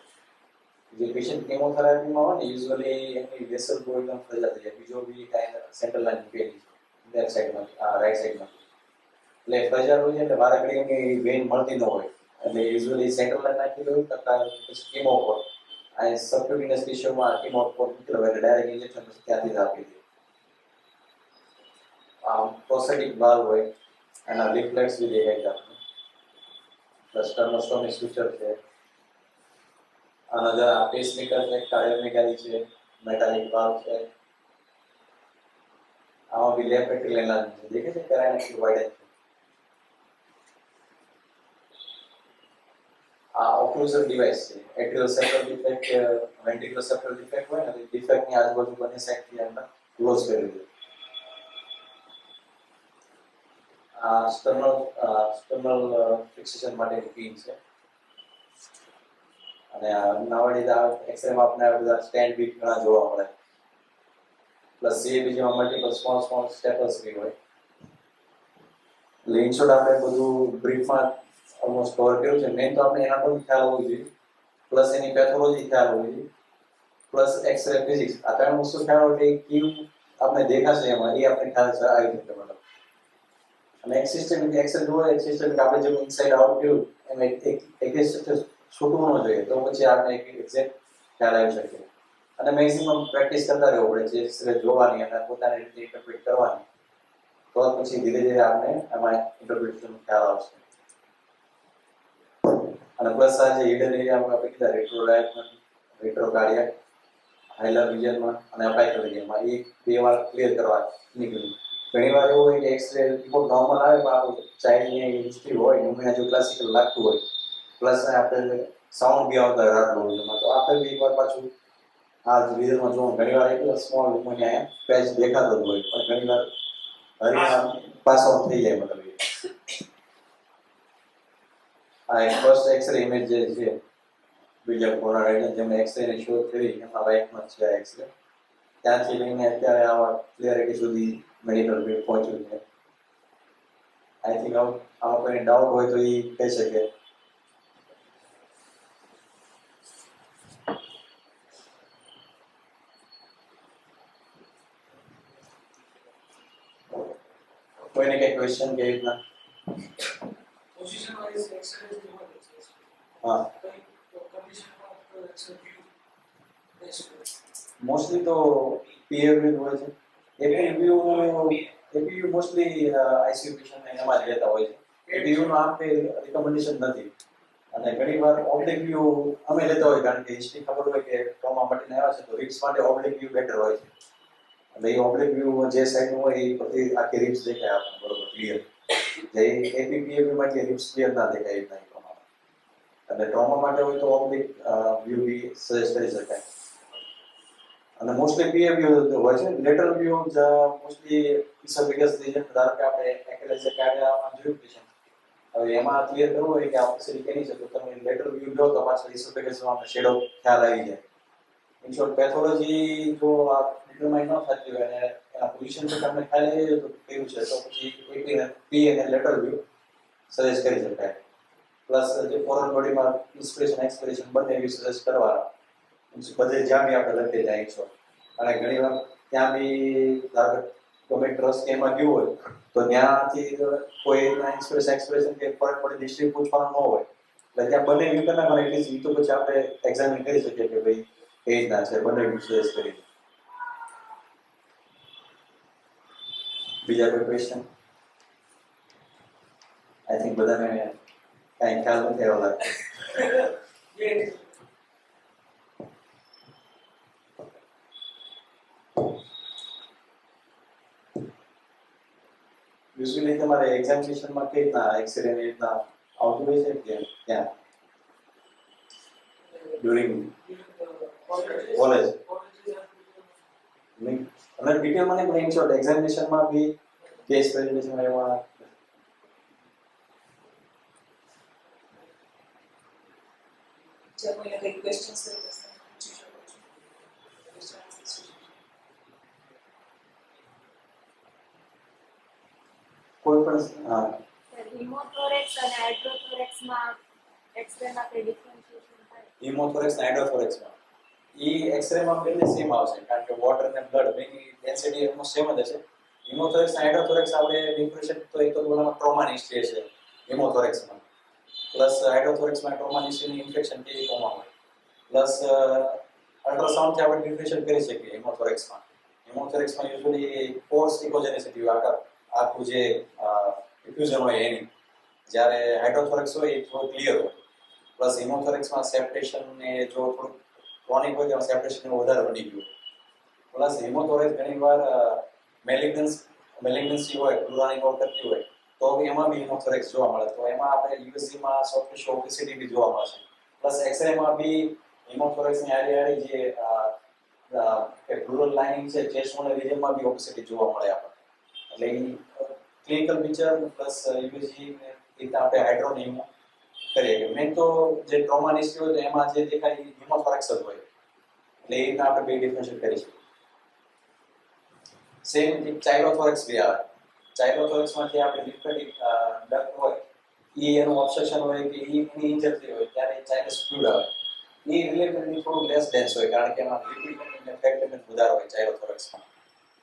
[SPEAKER 1] જે પેશન્ટ કેમોથેરાપીમાં હોય ને યુઝ્યુઅલી એમની વેસલ બહુ એકદમ ફ્રેજાઇલ થઈ જાય. બીજો બી કાંઈ સેન્ટ્રલ લાઇન મૂકેલી છે લેફ્ટ સાઈડમાં રાઈટ સાઈડમાં. એટલે ફ્રેજાઇલ હોય છે એટલે વારે ઘડી એમની વેઇન મળતી ન હોય એટલે યુઝ્યુઅલી સેન્ટ્રલ લાઇન નાખેલી હોય કરતા કેમોપોટ આ સબક્યુટેનિયસ ટિશ્યુમાં કેમોપોટ મૂકેલો હોય એટલે ડાયરેક્ટ ઇન્જેક્શન પછી ત્યાંથી જ આપી દે. પ્રોસ્ટેટિક વાલ્વ હોય એના લિફ્લેટ્સ બી દેખાય છે આપણે. પ્લસ ટર્નોસ્ટોમી સ્વિચર છે. અનધર આ પેસમેકર છે કાર્ડિયોમેગાલી છે મેટાલિક વાલ્વ છે. આમાં બી લેફ્ટ એટ્રિયલ એન્લાર્જમેન્ટ છે દેખાય છે પેરાઇનક્યુલ વાઇડન છે. આ ઓક્લુઝન ડિવાઇસ છે એટ્રિયલ સેપ્ટલ ડિફેક્ટ વેન્ટ્રિક્યુલર સેપ્ટલ ડિફેક્ટ હોય ને તો ડિફેક્ટની આજુબાજુ બંને સાઈડથી અંદર ક્લોઝ કરી દે. આ સ્ટર્નલ ફિક્સેશન માટેની પિન છે. અને નાવડીઝ એક્સરેમાં આપણે આ બધા સ્ટેન્ડ બી ઘણા જોવા મળે. પ્લસ CABG માં મલ્ટિપલ સ્મોલ સ્ટેપલ્સ બી હોય. એટલે ઇન શોર્ટ આપણે બધું બ્રીફમાં ઓલમોસ્ટ કવર કર્યું છે. મેઇન તો આપણે એનાટોમી ખ્યાલ હોવો જોઈએ પ્લસ એની પેથોલોજી ખ્યાલ હોવી જોઈએ પ્લસ એક્સરે ફિઝિક્સ આ ત્રણ વસ્તુ ખ્યાલ હોય એટલે કેવું આપણે દેખાશે એમાં એ આપણે ખ્યાલ છે આવી રીતે મતલબ. અને એક સિસ્ટમ એક્સરે જોવા એક સિસ્ટમ આપણે જેવું ઇનસાઇડ આઉટ કર્યું એમ એક સ્ટ્રક્ચર છૂટવું ન જોઈએ તો પછી આપણે એક એક્ઝેક્ટ ખ્યાલ આવી શકે. અને મેક્સિમમ પ્રેક્ટિસ કરતા રહેવું પડે છે એક્સરે જોવાની અને પોતાની રીતે ઇન્ટરપ્રિટ કરવાની તો પછી ધીરે ધીરે આપણે એમાં ઇન્ટરપ્રિટેશન ખ્યાલ આવશે. અને પ્લસ આ જે હિડન એરિયામાં આપણે કીધા રેટ્રોડાયફ્રામ રેટ્રોકાર્ડિયાક હાઇલર રિજનમાં અને અપાઇકલ રિજનમાં એ બે વાર ક્લિયર કરવા નીકળ્યું. ઘણી વાર એવું હોય કે એક્સરે રિપોર્ટ નોર્મલ આવે પણ આપણું ચાઇલ્ડની હિસ્ટ્રી હોય ન્યુમોનિયા જો ક્લાસિકલ લાગતું હોય પ્લસ આપણે સાઉન્ડ બી આવતા હોય રાત લોહીમાં તો આપણે બી એકવાર પાછું આ રિઝલ્ટમાં જોવું. ઘણી વાર એક સ્મોલ ન્યુમોનિયા પેચ દેખાતો જ હોય પણ ઘણી વાર હરીમાં પાસ આઉટ થઈ જાય મતલબ. આ એક ફર્સ્ટ એક્સરે ઇમેજ જે છે બીજા કોરોના વાયરસ જેમાં એક્સરે ની શોધ કરી એમાં રાઈટમાં છે આ એક્સરે ત્યાંથી લઈને અત્યારે આવા ક્લિયરિટી સુધી મેડિકલ ફિલ્ડ પહોંચ્યું છે. આઈ થિંક આમાં કોઈ ડાઉટ હોય તો એ કહી શકે. કોઈને કઈ ક્વેશ્ચન કે રીતના?
[SPEAKER 2] પોઝિશન વાઇઝ એક્સરે જોવા છે.
[SPEAKER 1] હા મોસ્ટલી તો પીએવયુ હોય છે. એપીયુ મોસ્ટલી આઈસીયુ પેશન્ટ એમાં જ લેતા હોય છે. એપીયુ નો આમ કઈ રિકમેન્ડેશન નથી અને ઘણીવાર ઓબ્લિક વ્યૂ અમે લેતા હોય કારણ કે હિસ્ટ્રી ખબર હોય કે ટ્રોમા માટે આવ્યા છે તો રિપ્સ માટે ઓબ્લિક વ્યૂ બેટર હોય છે. એટલે એ ઓબ્લિક વ્યૂ જે સાઈડનું હોય એ પછી આખી રિપ્સ દેખાય આપણને બરોબર ક્લિયર. જે એપીપીએવયુ માટે રિપ્સ ક્લિયર ના દેખાય એટલા પ્રમાણે. અને ટ્રોમા માટે હોય તો ઓબ્લિક વ્યૂ બી સજેસ્ટ કરી શકાય. અને મોસ્ટલી પીએવયુ હોય છે. લેટરલ વ્યૂ મોસ્ટલી ઇસોફેગસ રીજન ધારો કે આપણે એકેલેજર કાર્ડિયામાં જોયું છે. હવે એમાં ક્લિયર કરવું હોય કે આ ઓક્સિજન કેની છે તો તમે લેટરલ વ્યૂ લો તો પાછળ ઇસોફેગસમાં શેડો ખ્યાલ આવી જાય. ઇન શોર્ટ પેથોલોજી જો આ ડિટરમાઇન ન થતી હોય અને એના પોઝિશન પર તમને ખ્યાલ આવી જાય તો કેવું છે તો પછી પી અને લેટરલ વ્યૂ સજેસ્ટ કરી શકાય. પ્લસ જે ફોરેન બોડીમાં ઇન્સ્પિરેશન એક્સપિરેશન બંને વ્યૂ સજેસ્ટ કરવાના. બધે જ્યાં બી આપણે લખી જાય છો અને ઘણી વાર ત્યાં બી ગમે ટ્રસ્ટ કે એમાં ગયું હોય તો ત્યાંથી કોઈ ઇન્સ્પિરેશન એક્સપ્રેશન કે ફોરેન બોડી હિસ્ટ્રી પૂછવાનું ન હોય એટલે ત્યાં બંને વ્યૂ કરના પણ એટલી તો પછી આપણે એક્ઝામિન કરી શકીએ કે ભાઈ એ રીતના છે બંને વ્યૂ સજેસ્ટ કરી. બીજા કોઈ ક્વેશ્ચન? આઈ થિંક બધાને કાંઈ ખ્યાલ નથી આવ્યો લાગે. યુઝ્યુઅલી તમારે એક્ઝામિનેશનમાં કઈ રીતના એક્સરે ની રીતના આવતું હોય છે કે ત્યાં ડ્યુરિંગ કોલેજ અને ડિટેલમાં નહીં પણ ઇન શોર્ટ એક્ઝામિનેશનમાં બી કેસ પ્રેઝન્ટેશન એમાં
[SPEAKER 2] જે કોઈને કઈ ક્વેશ્ચન્સ હોય તો પૂછી શકો છો.
[SPEAKER 1] કોઈ પણ હા
[SPEAKER 3] હિમોથોરેક્સ અને હાઇડ્રોથોરેક્સમાં એક્સરેમાં કઈ ડિફરન્શિએશન થાય?
[SPEAKER 1] હિમોથોરેક્સ અને હાઇડ્રોથોરેક્સમાં એક્સરેમાં બંને સેમ આવશે કારણ કે વોટર અને બ્લડ બેની ડેન્સિટી ઓલમોસ્ટ સેમ જ હશે. હિમોથોરેક્સ અને હાઇડ્રોથોરેક્સ આપણે ડિફરન્શિએટ તો એક તો બોલવામાં ટ્રોમા હિસ્ટ્રી છે હિમોથોરેક્સમાં પ્લસ હાઇડ્રોથોરેક્સમાં ટ્રોમા હિસ્ટ્રીની ઇન્ફેક્શન કે ટ્રોમા હોય પ્લસ અલ્ટ્રાસાઉન્ડથી આપણે ડિફરન્શિએટ કરી શકીએ હિમોથોરેક્સમાં. હિમોથોરેક્સમાં યુઝ્યુઅલી ફોર્સ ઇકોજેનેસિટી આખું જે ડિફ્યુઝન હોય એની જ્યારે હાઇડ્રોથોરેક્સ હોય એ થોડું ક્લિયર હોય પ્લસ હિમોથોરેક્સમાં સેપ્ટેશન ને જો થોડું ક્રોનિક હોય તો સેપ્ટેશન વધારે વધી ગયું પ્લસ હિમોથોરેક્સ ઘણીવાર મેલિગ્નન્સી હોય પ્લુરાની કોલ કરતી હોય તો એમાં બી હિમોથોરેક્સ જોવા મળે તો એમાં આપણે યુએસજીમાં સોફ્ટ ટિશ્યુ ઓબેસિટી બી જોવા મળશે પ્લસ એક્સરેમાં બી હિમોથોરેક્સની આડી જે પ્લુરલ લાઇનિંગ છે ચેસ્ટના રિજનમાં બી ઓબેસિટી જોવા મળે આપણને એટલે ક્લિનિકલ પિક્ચર પ્લસ યુએસજી ને રીતે આપણે હાઇડ્રોનિયમ કરીએ કે મેં તો જે ટ્રોમા હિસ્ટ્રી હોય તો એમાં જે દેખાય હિમોથોરેક્સ જ હોય એટલે એ રીતના આપણે બે ડિફરન્શિએટ કરી શકીએ. સેમ ચાઇલોથોરેક્સ બી આવે ચાઇલોથોરેક્સમાંથી આપણે લિમ્ફેટિક ડક્ટ હોય એનું ઓબ્સ્ટ્રક્શન હોય કે એની ઇન્જરી હોય ત્યારે ચાઇલસ ફ્લુઇડ આવે એ રિલેટેડલી થોડું લેસ ડેન્સ હોય કારણ કે એમાં લિપિડ અને ફેટ કન્ટેન્ટ વધારે હોય ચાઇલોથોરેક્સમાં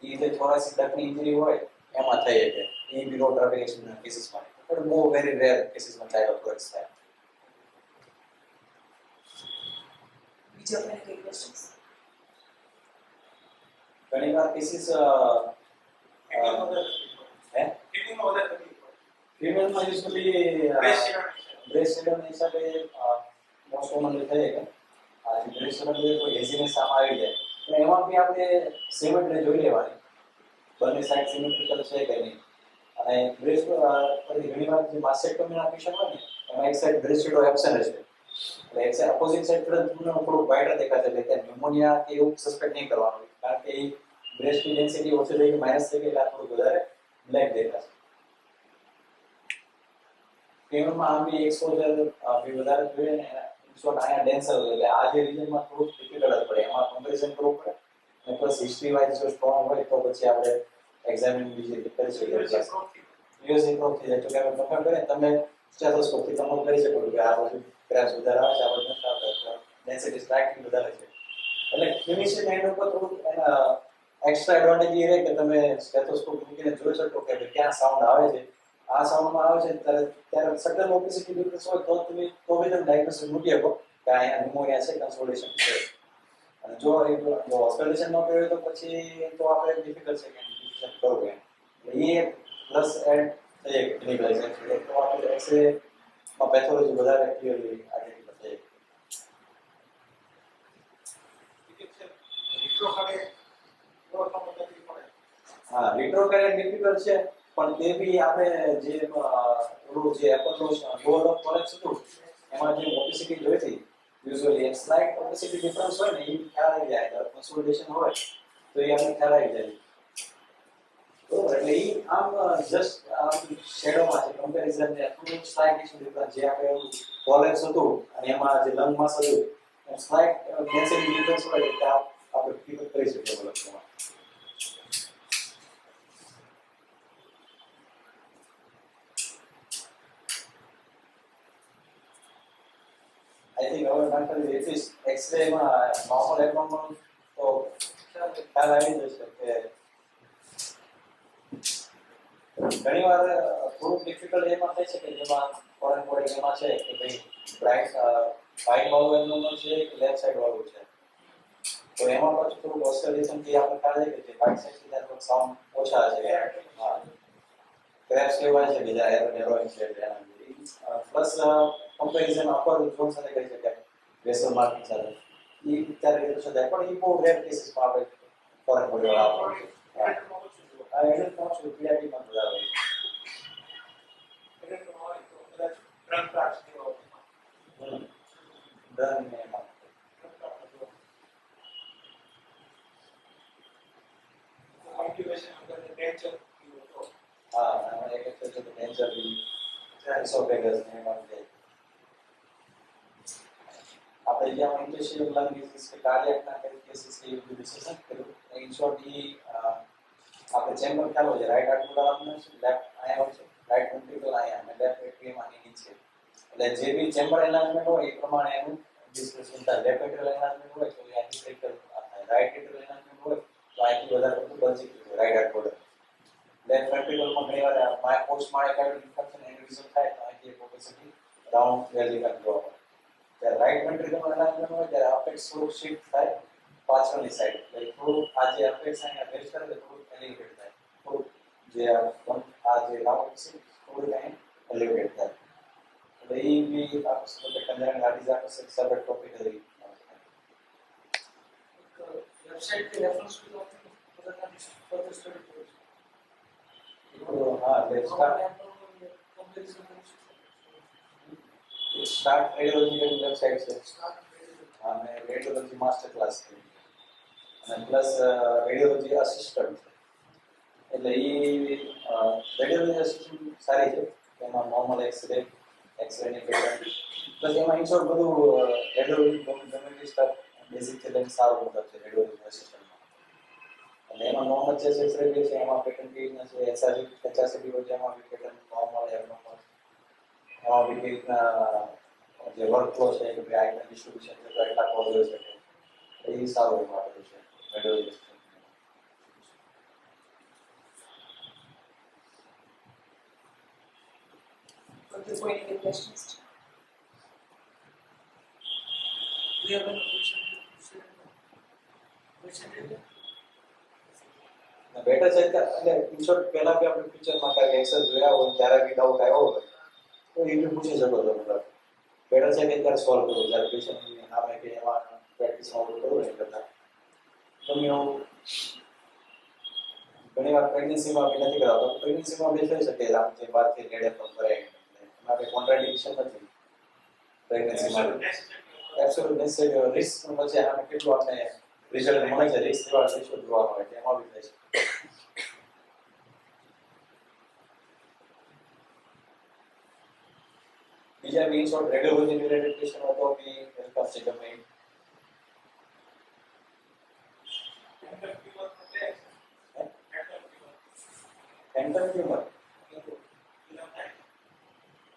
[SPEAKER 1] એ જે થોરાસિક ડક્ટની ઇન્જરી હોય એમાં થઈ શકે એ બી રોડ ટ્રાફિકેશનના કેસીસમાં પણ બહુ વેરી રેર કેસીસમાં ચાઇલોથોરેક્સ થાય.
[SPEAKER 2] બીજા કોઈને કઈ ક્વેશ્ચન્સ?
[SPEAKER 1] ઘણી વાર કેસીસ ફિમેલમાં યુઝ્યુઅલી બ્રેસ્ટ સિડમના હિસાબે મોસ્ટ કોમનલી થઈ શકે આ જે બ્રેસ્ટ સિડમ કોઈ હેઝીનેસ આમાં આવી જાય એટલે એમાં બી આપણે સિમેટ્રી જોઈ લેવાની બંને સાઈડ સિમેટ્રિકલ છે કે નહીં અને બ્રેસ્ટ પછી ઘણી વાર જે માસ્ટેક્ટોમીના પેશન્ટ હોય ને એમાં એક સાઈડ બ્રેસ્ટ સિડો એબ્સેન્ટ હશે એટલે એક સાઈડ અપોઝિટ સાઈડ તરફ થોડું વાઇડર દેખાશે એટલે કે ન્યુમોનિયા કે એવું સસ્પેક્ટ નહીં કરવાનું કારણ કે એ બ્રેસ્ટની ડેન્સિટી ઓછી થઈ ગઈ માઇનસ થઈ ગઈ એટલે થોડું વધારે બ્લેક દેખાશે. ફિમેલમાં આમ બી એક્સપોઝર બી વધારે જોઈએ ને શોર્ટ અહીંયા ડેન્સર એટલે આ જે રિજનમાં થોડુંક ડિફિકલ્ટ પડે એમાં કમ્પેરિઝન કરવું પડે અને પ્લસ હિસ્ટ્રી વાઇઝ જો સ્ટ્રોંગ હોય તો પછી આપણે એક્ઝામિન બીજી રીતે કરી શકીએ યુએસ ઇમ્પ્રૂવ થઈ જાય તો કે તમે કરે તમે સ્ટેથોસ્કોપથી તમે કરી શકો કે આ બધું ક્રેશ વધારે આવે છે આ બધું નથી આવતા ડેન્સિટી સ્ટ્રાઇકિંગ વધારે છે એટલે ક્લિનિશિયન એન્ડ ઉપર થોડુંક એના એક્સ્ટ્રા એડવાન્ટેજ એ રહે કે તમે સ્ટેથોસ્કોપ મૂકીને જોઈ શકો કે ભાઈ ક્યાં સાઉન્ડ આવે છે આ સાઉન્ડમાં આવે છે ત્યારે સડન ઓબેસિટી ડિફરન્સ હોય તો બી તમે ડાયગ્નોસિસ મૂકી શકો કે અહીંયા ન્યુમોનિયા છે કન્સોલિડેશન છે અને જો હોસ્પિટલાઇઝેશન ન કર્યું તો પછી તો આપણે ડિફિકલ્ટ છે કે ડિસિઝન કરવું એમ એટલે એ પ્લસ એડ થઈ જાય ક્લિનિકલાઇઝેશન તો આપણે એક્સરે માં પેથોલોજી વધારે ક્લિયરલી આઈડેન્ટિફાઈ થઈ હા રિટ્રોકેરેટ ડિફિકલ્ટ છે પણ તે બી આપણે જે ઓલું જે એપલનો ડોર ઓફ કોલેપ્સ હતું એમાં જે ઓબેસિટી જોઈ હતી યુઝ્યુઅલી એક સ્લાઇટ ઓબેસિટી ડિફરન્સ હોય ને એ ખ્યાલ આવી જાય કન્સોલિડેશન હોય તો એ આપણે ખ્યાલ આવી જાય બરોબર એટલે એ આમ જસ્ટ શેડોમાં છે કમ્પેરિઝન ને થોડું સ્લાઇટ ડિફરન્સ જે આપણે કોલેપ્સ હતું અને એમાં જે લંગ માસ હતું એમ સ્લાઇટ ડેન્સિટી ડિફરન્સ હોય એટલે આપણે ફીલ કરી શકીએ બોલવામાં I think our mental if is X-ray માં normal abnormal તો ખ્યાલ આવી જશે કે ઘણી વાર થોડુંક ડિફિકલ્ટ એમાં થાય છે કે જેમાં ફોરેન બોડી એમાં છે કે ભાઈ બ્રાઇટ વાઇટ વાળું એબનોર્મલ છે કે લેફ્ટ સાઈડ વાળું છે તો એમાં પછી થોડુંક ઓસ્કલેશન થી આપણે ખ્યાલ છે કે જે રાઈટ સાઈડ થી થોડુંક સાઉન્ડ ઓછા છે હા ક્રેશ કહેવાય છે બીજા એરોઇન છે પ્લસ કમ્પેરિઝન અપર ઝોન સાથે કરી શકાય વેસલ માર્કિંગ સાથે એ ત્યારે કરી શકાય પણ એ બહુ રેર કેસીસમાં આપણે ફોરેન બોડી વાળા આપણે આ એટલે પહોંચવું ક્રિયાટીમાં વધારે ડન ને એમાં હા એમાં એક છે કે નેચર ઇસોફેગસ ને એમાં જાય આપણે જ્યાં ઇન્ટેસ્ટાઇનલ લંગ ડિસીઝ કે કાર્ડિયાક ના કેસીસ કે એવું ડિસીઝ કર્યું ઇન શોર્ટ આપણે ચેમ્બર ખ્યાલ હોય છે રાઈટ આર્ટિકલ આપનું છે લેફ્ટ આયા હોય છે રાઈટ વેન્ટ્રિકલ આયા અને લેફ્ટ એટ્રિયમ આની નીચે એટલે જે બી ચેમ્બર એલાઇનમેન્ટ હોય એ પ્રમાણે એનું ડિસ્ક્રિપ્શન થાય લેફ્ટ એટ્રિયલ એલાઇનમેન્ટ હોય તો એ એન્ટિક્રિકલ થાય રાઈટ એટ્રિયલ એલાઇનમેન્ટ હોય તો આથી વધારે પડતું બચી ગયું રાઈટ આર્ટિકલ લેફ્ટ વેન્ટ્રિકલમાં ઘણી વાર માય પોસ્ટ માયોકાર્ડિયલ ઇન્ફેક્શન એન્યુરિઝમ થાય તો આથી ઓબેસિટી રાઉન્ડ વેલી જોવા મળે ત્યારે રાઈટ વેન્ટ્રિકલ એલાઇનમેન્ટ હોય ત્યારે અપેક્સ થોડું શિફ્ટ થાય પાછળની સાઈડ એટલે થોડું આ જે અપેક્સ અહીંયા રેસ્ટ કરે તો થોડું એલિવેટ થાય થોડું જે આ જે રાઉન્ડ છે થોડું અહીં એલિવેટ થાય એટલે એ બી આપણે કંજરન ગાડી જાતો છે સબટ ટોપિક હતી
[SPEAKER 4] વેબસાઇટ के रेफरेंस भी आपने बताना फर्दर स्टडी करो
[SPEAKER 1] હા એટલે સ્ટાર્ટ રેડિયોલોજી વેબસાઇટ છે અને રેડિયોલોજી માસ્ટર ક્લાસ છે અને પ્લસ રેડિયોલોજી આસિસ્ટન્ટ એટલે એ રેડિયોલોજી આસિસ્ટન્ટ સારી છે એમાં નોર્મલ એક્સરે ની પેટર્ન પ્લસ એમાં ઇન્શોર્ટ બધું રેડિયોલોજી ગવર્મેન્ટ સ્ટાફ બેઝિક છે એટલે સારું મતલબ છે રેડિયોલોજી આસિસ્ટન્ટમાં અને એમાં નોર્મલ જે એક્સરે બી છે એમાં પેટર્ન બી છે એસઆરજી 50 બી હોય એમાં બી પેટર્ન નોર્મલ એબનોર્મલ એમાં બી રીતના જે વર્કફ્લો છે કે ભાઈ આઈના ડિસ્ટ્રીબ્યુશન છે તો એટલા કોડ હોય છે એ સારું એમાં આપેલું છે radiology
[SPEAKER 2] Further point any questions?
[SPEAKER 4] we have an question
[SPEAKER 1] better છે એટલે ઇન્શોર્ટ પહેલા બી આપણે ફીચરમાં કાંઈ એક્સેસ જોયા હોય ત્યારે બી ડાઉટ આવ્યો હોય તો એ બી પૂછી શકો છો મતલબ બેટર છે કે ત્યારે સોલ્વ કરો જ્યારે પેશન્ટની સામે કે એમાં પ્રેક્ટિસમાં કરવું ને કરતા તમે એવું ઘણી વાર પ્રેગ્નન્સીમાં બી નથી કરાવતો પ્રેગ્નન્સીમાં બી થઈ શકે આમ જે બારથી લેડર પર કરાય એમાં કંઈ કોન્ટ્રાડિક્શન નથી પ્રેગ્નન્સીમાં એબ્સોલ્યુટ નેસેસરી રિસ્ક વચ્ચે આને કેટલું આપણે રિઝલ્ટ મળે છે રિસ્ક જેવા રેશિયો જોવા મળે છે એમાં બી થાય છે બીજા means of radiology related question હોય તો બી વેલકમ છે ગમે એ. એન્ટર ટ્યુમર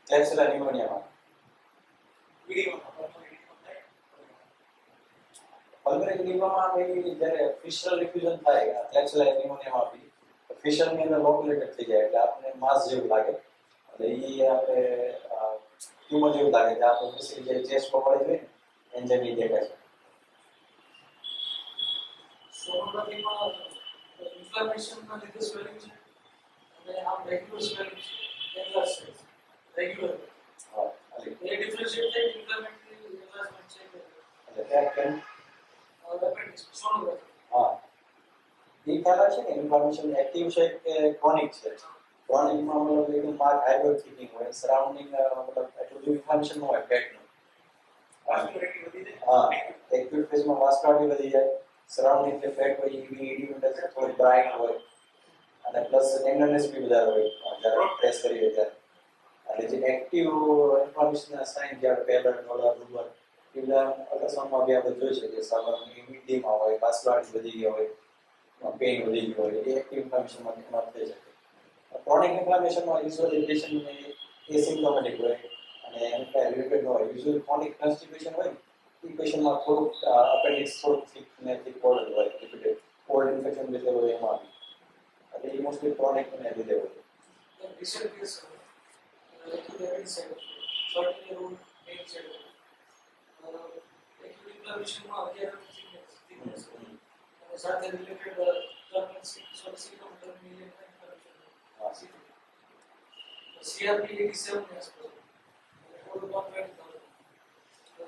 [SPEAKER 1] ક્લેપ્સિલા ન્યુમોનિયામાં પલ્મોનરી એડીમામાં ભાઈ જ્યારે ફિશરલ ડિફ્યુઝન થાય ક્લેપ્સિલા ન્યુમોનિયામાં બી ફિશર ની અંદર લોક્યુલેટેડ થઈ જાય એટલે આપણને માસ જેવું લાગે એટલે ઈ આપણે ટ્યુમર જેવું લાગે એટલે આપણે બેસિકલી જે ચેસ્ટ પકડે છે એન્જિન દેખાય છે.
[SPEAKER 4] સોનોગ્રાફીમાં ઇન્ફ્લામેશનના લીધે સ્વેલિંગ છે અને આમ રેગ્યુલર સ્વેલિંગ છે એન્લાર્જ છે રેગ્યુલર
[SPEAKER 1] હા એટલે
[SPEAKER 4] એ ડિફરન્શિએટ થાય ઇન્ફ્લામેટરી એન્લાર્જમેન્ટ છે
[SPEAKER 1] એટલે ત્યાં કેમ
[SPEAKER 4] એપેન્ડિક્સ સોનોગ્રાફી
[SPEAKER 1] હા એ ખ્યાલ છે કે ઇન્ફ્લામેશન એક્ટિવ છે કે ક્રોનિક છે. ક્રોનિકમાં મતલબ એકદમ માર્ક હાઇપર થિકનિંગ હોય સરાઉન્ડિંગ મતલબ એટલું બધું ઇન્ફ્લામેશન ન હોય પેટનું. હા એક્યુટ ફેઝમાં વાસ્ક્યુલારિટી વધી જાય સરાઉન્ડિંગ જે ફેટ હોય એની એડિમેન્ટ થોડી બ્રાઇટ હોય અને પ્લસ ટેન્ડરનેસ બી વધારે હોય જ્યારે પ્રેસ કરીએ ત્યારે એટલે જે એક્ટિવ ઇન્ફ્લામેશનના સાઇન જ્યારે પેલર નોલર રૂબર એ બધા અલ્ટ્રાસાઉન્ડમાં બી આપણે જોઈ શકીએ સામાન્ય ઇમિડીમાં હોય વાસ્ક્યુલારિટી વધી ગઈ હોય પેઇન વધી ગયું હોય એ એક્ટિવ ઇન્ફ્લામેશનમાં થઈ શકે. ક્રોનિક ઇન્ફ્લામેશનમાં યુઝ્યુઅલી પેશન્ટને એસિમ્પ્ટોમેટિક હોય અને એની કાંઈ રિલેટેડ ન હોય યુઝ્યુઅલી ક્રોનિક કોન્સ્ટિપેશન હોય એ પેશન્ટમાં થોડુંક અપેન્ડિક્સ થોડુંક થીક ને થીક કોલ્ડ હોય રિપીટેડ કોલ્ડ ઇન્ફેક્શન લીધેલું હોય એમાં એટલે એ મોસ્ટલી ક્રોનિકને લીધે હોય.
[SPEAKER 4] Research case acute side 30-year-old male છે એક્યુટ ઇન્ફ્લામેશનમાં અગિયાર થિકનેસ અને સાથે related terminal symptom terminal inflammation CRP 87 ને આસપાસ થોડું કોન્ફિડન્ટ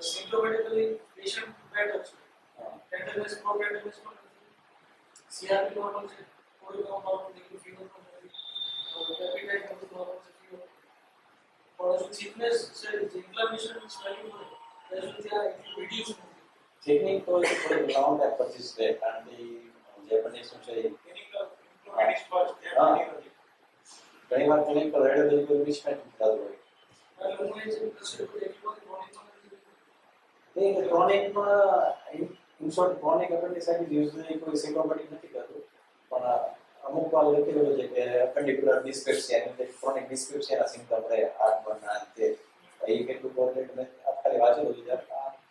[SPEAKER 4] સિમ્પ્ટોમેટિકલી પેશન્ટ બેટર છે ટેન્ડરનેસ પ્રોગ્રેટિવનેસ પણ નથી CRP નોર્મલ છે થોડું નોર્મલ ડિગ્રી ફીવર પણ નથી એપિટાઇટ નથી નોર્મલ છે ફીવર પણ હજુ થિકનેસ છે ઇન્ફ્લામેશન સ્વેલિંગ હોય હજુ ત્યાં એટલું રિડ્યુસ નથી
[SPEAKER 1] ટેકનિક તો થોડી ગ્રાઉન્ડ ટાઈપ પરચીસ છે કારણ કે જે એપેન્ડિક્સનું છે ઘણી વાર ક્લિનિકલ રેડિયોલોજીકલ મિસમેચ થતું હોય
[SPEAKER 4] એટલે હું એ જે પ્રશ્ન પૂછ્યો
[SPEAKER 1] એ ક્રોનિકમાં ઇનશોર્ટ ક્રોનિક એપેન્ડિસાઇટિસ યુઝ્યુઅલી કોઈ સિમ્પ્ટોમેટિક નથી કરતું પણ અમુક વાર લખેલું છે કે એપેન્ડિક્યુલર ડિસ્પેપ્સિયા એટલે ક્રોનિક ડિસ્પેપ્સિયાના સિમ્પ્ટમ રહે હાર્ટ બર્ન આ તે એ કેટલું કોરિલેટ મેં ખાલી વાંચેલું છે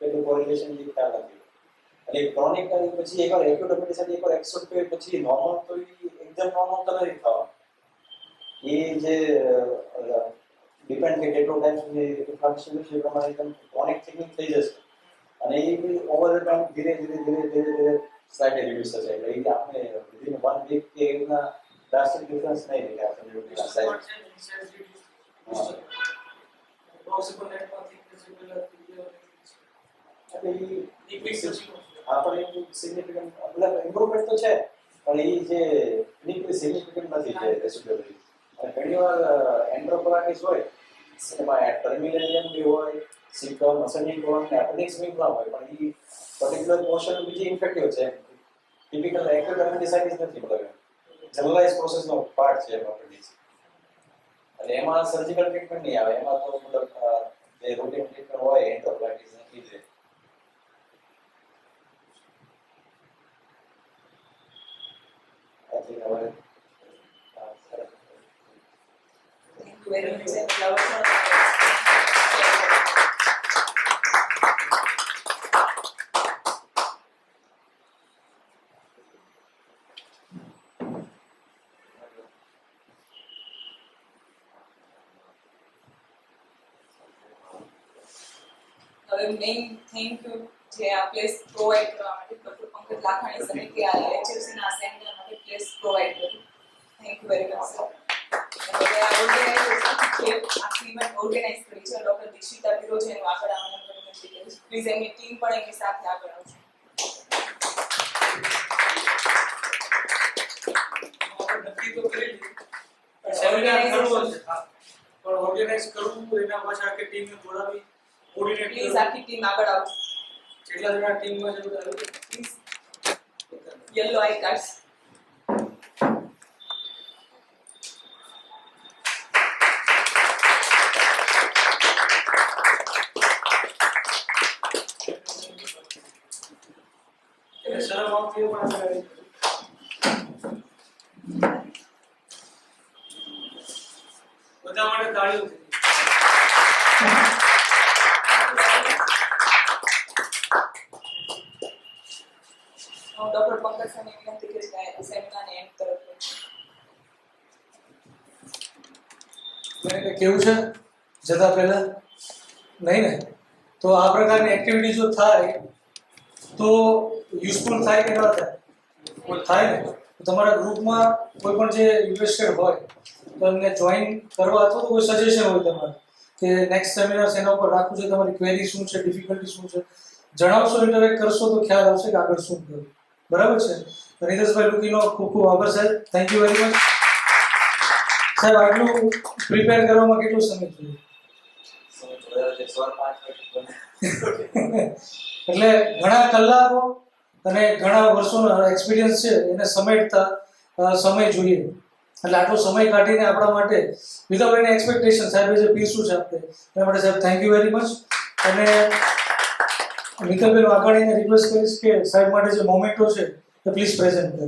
[SPEAKER 1] કેટલું કોરિલેશન જે ખ્યાલ નથી અને ક્રોનિક પછી એકવાર એક્યુટ એપેન્ડિસાઇટિસ એકવાર એક્સેપ્ટ હોય પછી નોર્મલ તો એકદમ નોર્મલ તો નથી થવાનું એ જે ડિપેન્ડ કે કેટલો ટાઈમ સુધી ઇન્ફ્લામેશન છે એ પ્રમાણે એકદમ ક્રોનિક થિકનિંગ થઈ જશે અને એ ઓવર ધ ટાઈમ ધીરે સ્લાઇડલી રિડ્યુસ થશે એટલે એ આપણે વિધિન 1 વીક કે એના ડ્રાસ્ટિક ડિફરન્સ નહીં રહે આપણે
[SPEAKER 4] સ્ટાર્ટ છે ઇન્સાઇડ રિડ્યુસ પોસિબલ નેટમાં થિકનેસ પેલા
[SPEAKER 1] એટલે
[SPEAKER 4] એક વીક પછી
[SPEAKER 1] આપણે સિગ્નિફિકન્ટ મતલબ ઇમ્પ્રુવમેન્ટ તો છે પણ એ જે ક્લિનિકલી સિગ્નિફિકન્ટ નથી જે રેસિડ્યુઅલ અને ઘણીવાર એન્ડ્રોકોલાઇટિસ હોય એમાં ટર્મિનેલિયમ બી હોય સિમ્પટમ અસેન્ડિંગ કોલોન ને એપેન્ડિક્સ બી હોય પણ એ પર્ટિક્યુલર પોર્શન બીજી ઇન્ફેક્ટિવ છે ટિપિકલ એક્યુટ એપેન્ડિસાઇટિસ નથી મતલબ જનરલાઇઝ પ્રોસેસનો પાર્ટ છે એપેન્ડિક્સ અને એમાં સર્જિકલ ટ્રીટમેન્ટ નહીં આવે એમાં તો મતલબ જે રૂટીન ટ્રીટમેન્ટ હોય એન્ડ્રોકોલાઇટિસ ને એ જ રહે. I think હવે
[SPEAKER 2] Thank you very much. Flowers are- હવે મેઇન થેન્ક યુ જે આ પ્લેસ પ્રોવાઈડ કરવા માટે ડોક્ટર પંકજ લાખાણી સમિતિ આ HFCના સેમિનાર માટે પ્લેસ પ્રોવાઈડ કર્યું thank you very much sir હવે આ ઓર્ગેનાઇઝેશન જે આખી ઇવેન્ટ ઓર્ગેનાઇઝ કરી છે ડોક્ટર દીક્ષિતા વિરોજ એનું આગળ આમંત્રણ વિનંતી કરીશ પ્લીઝ એમની ટીમ પણ એમની સાથે આગળ આવશે
[SPEAKER 4] આપણે નક્કી તો કરી લીધું સેમિનાર કરવો છે પણ ઓર્ગેનાઇઝ કરવું એના પાછળ આખી ટીમને બોલાવી કોર્ડિનેટ
[SPEAKER 2] પ્લીઝ આખી ટીમ આગળ આવશે
[SPEAKER 4] જેટલા જણા ટીમમાં છે બધા
[SPEAKER 2] પ્લીઝ યલો આઈ કાર્ડ્સ
[SPEAKER 4] એ પણ આપણે arrange કરીશું. બધા માટે તાળીઓ થઈ
[SPEAKER 2] હું ડોક્ટર પંકજ સરને વિનંતી કરીશ કે આ સેમિનારને એન્ડ તરફ લઈ
[SPEAKER 4] મને કંઈ કેવું છે જતા પહેલા નહીં ને તો આ પ્રકારની એક્ટિવિટી જો થાય તો યુઝફુલ થાય કે ના થાય કોઈ થાય ને તો તમારા ગ્રુપમાં કોઈ પણ જે ઇન્ટરેસ્ટેડ હોય તો એમને જોઈન કરવા અથવા તો કોઈ સજેશન હોય તમારે કે નેક્સ્ટ સેમિનાર એના ઉપર રાખવું છે તમારી ક્વેરી શું છે ડિફિકલ્ટી શું છે જણાવશો ઇન્ટરેક્ટ કરશો તો ખ્યાલ આવશે કે આગળ શું કરવું બરાબર છે રીતેશભાઈ લુકીનો ખૂબ ખૂબ આભાર સાહેબ થેન્ક યુ વેરી મચ સાહેબ આટલું પ્રિપેર કરવામાં કેટલો સમય થયો એટલે ઘણા કલાકો અને ઘણા વર્ષોનો એક્સપિરિયન્સ છે એને સમેટતા સમય જોઈએ એટલે આટલો સમય કાઢીને આપણા માટે વિધાઉટ એની એક્સપેક્ટેશન સાહેબે જે પીરસ્યું છે આપણે એના માટે સાહેબ થેન્ક યુ વેરી મચ અને મિત્તલબેન વાઘાણીને રિક્વેસ્ટ કરીશ કે સાહેબ માટે જે મોમેન્ટો છે એ પ્લીઝ પ્રેઝન્ટ કરે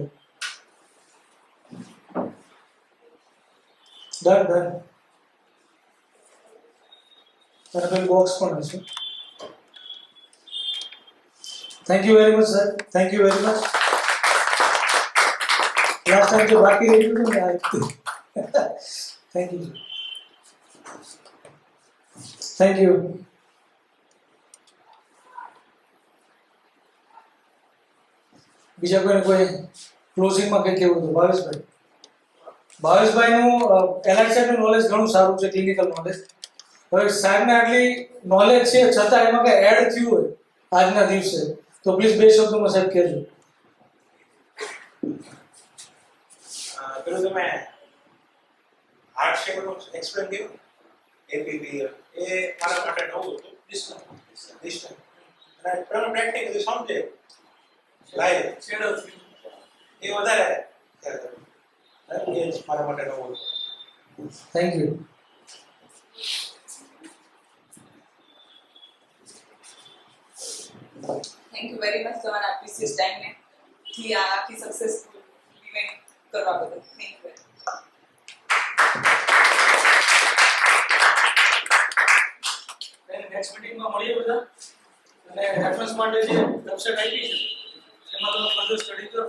[SPEAKER 4] ડન અને પેલું બોક્સ પણ હશે thank you very much sir thank you very much last time જે બાકી રહી ગયું ને થેન્ક યુ થેન્ક યુ બીજા કોઈને કોઈ ક્લોઝિંગમાં કંઈ કહેવું હતું ભાવેશભાઈનું એનઆઈસાઈડનું નોલેજ ઘણું સારું છે ક્લિનિકલ નોલેજ હવે સાહેબને આટલી નોલેજ છે છતાં એમાં કંઈ એડ થયું હોય આજના દિવસે તો પ્લીઝ બે શબ્દોમાં સાહેબ કહેજો
[SPEAKER 5] પેલું તમે હાર્ટ શેપનું એક્સપ્લેન કર્યું એપીપી એ મારા માટે નવું હતું ડિસ્ટન્સ અને પેલું પ્રેક્ટિકલી સમજે લાઈવ
[SPEAKER 4] શેડો
[SPEAKER 5] એ વધારે એ જ મારા માટે નવું હતું
[SPEAKER 4] thank you
[SPEAKER 2] thank you very much તમારા પ્રીસિયસ ટાઈમને થી આ આખી સક્સેસફુલ ઇવેન્ટ કરવા બદલ થેન્ક યુ
[SPEAKER 4] નેક્સ્ટ મીટિંગમાં મળીએ બધા અને રેફરન્સ માટે જે વેબસાઇટ આપી છે એમાં તમે ફર્ધર સ્ટડી કરો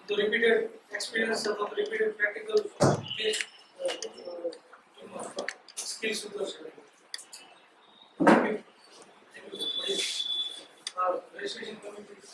[SPEAKER 4] તો રિપીટેડ એક્સપિરિયન્સ અથવા રિપીટેડ પ્રેક્ટિકલ સ્કિલ્સ સુધરશે રજિસ્ટ્રેશન કમિટી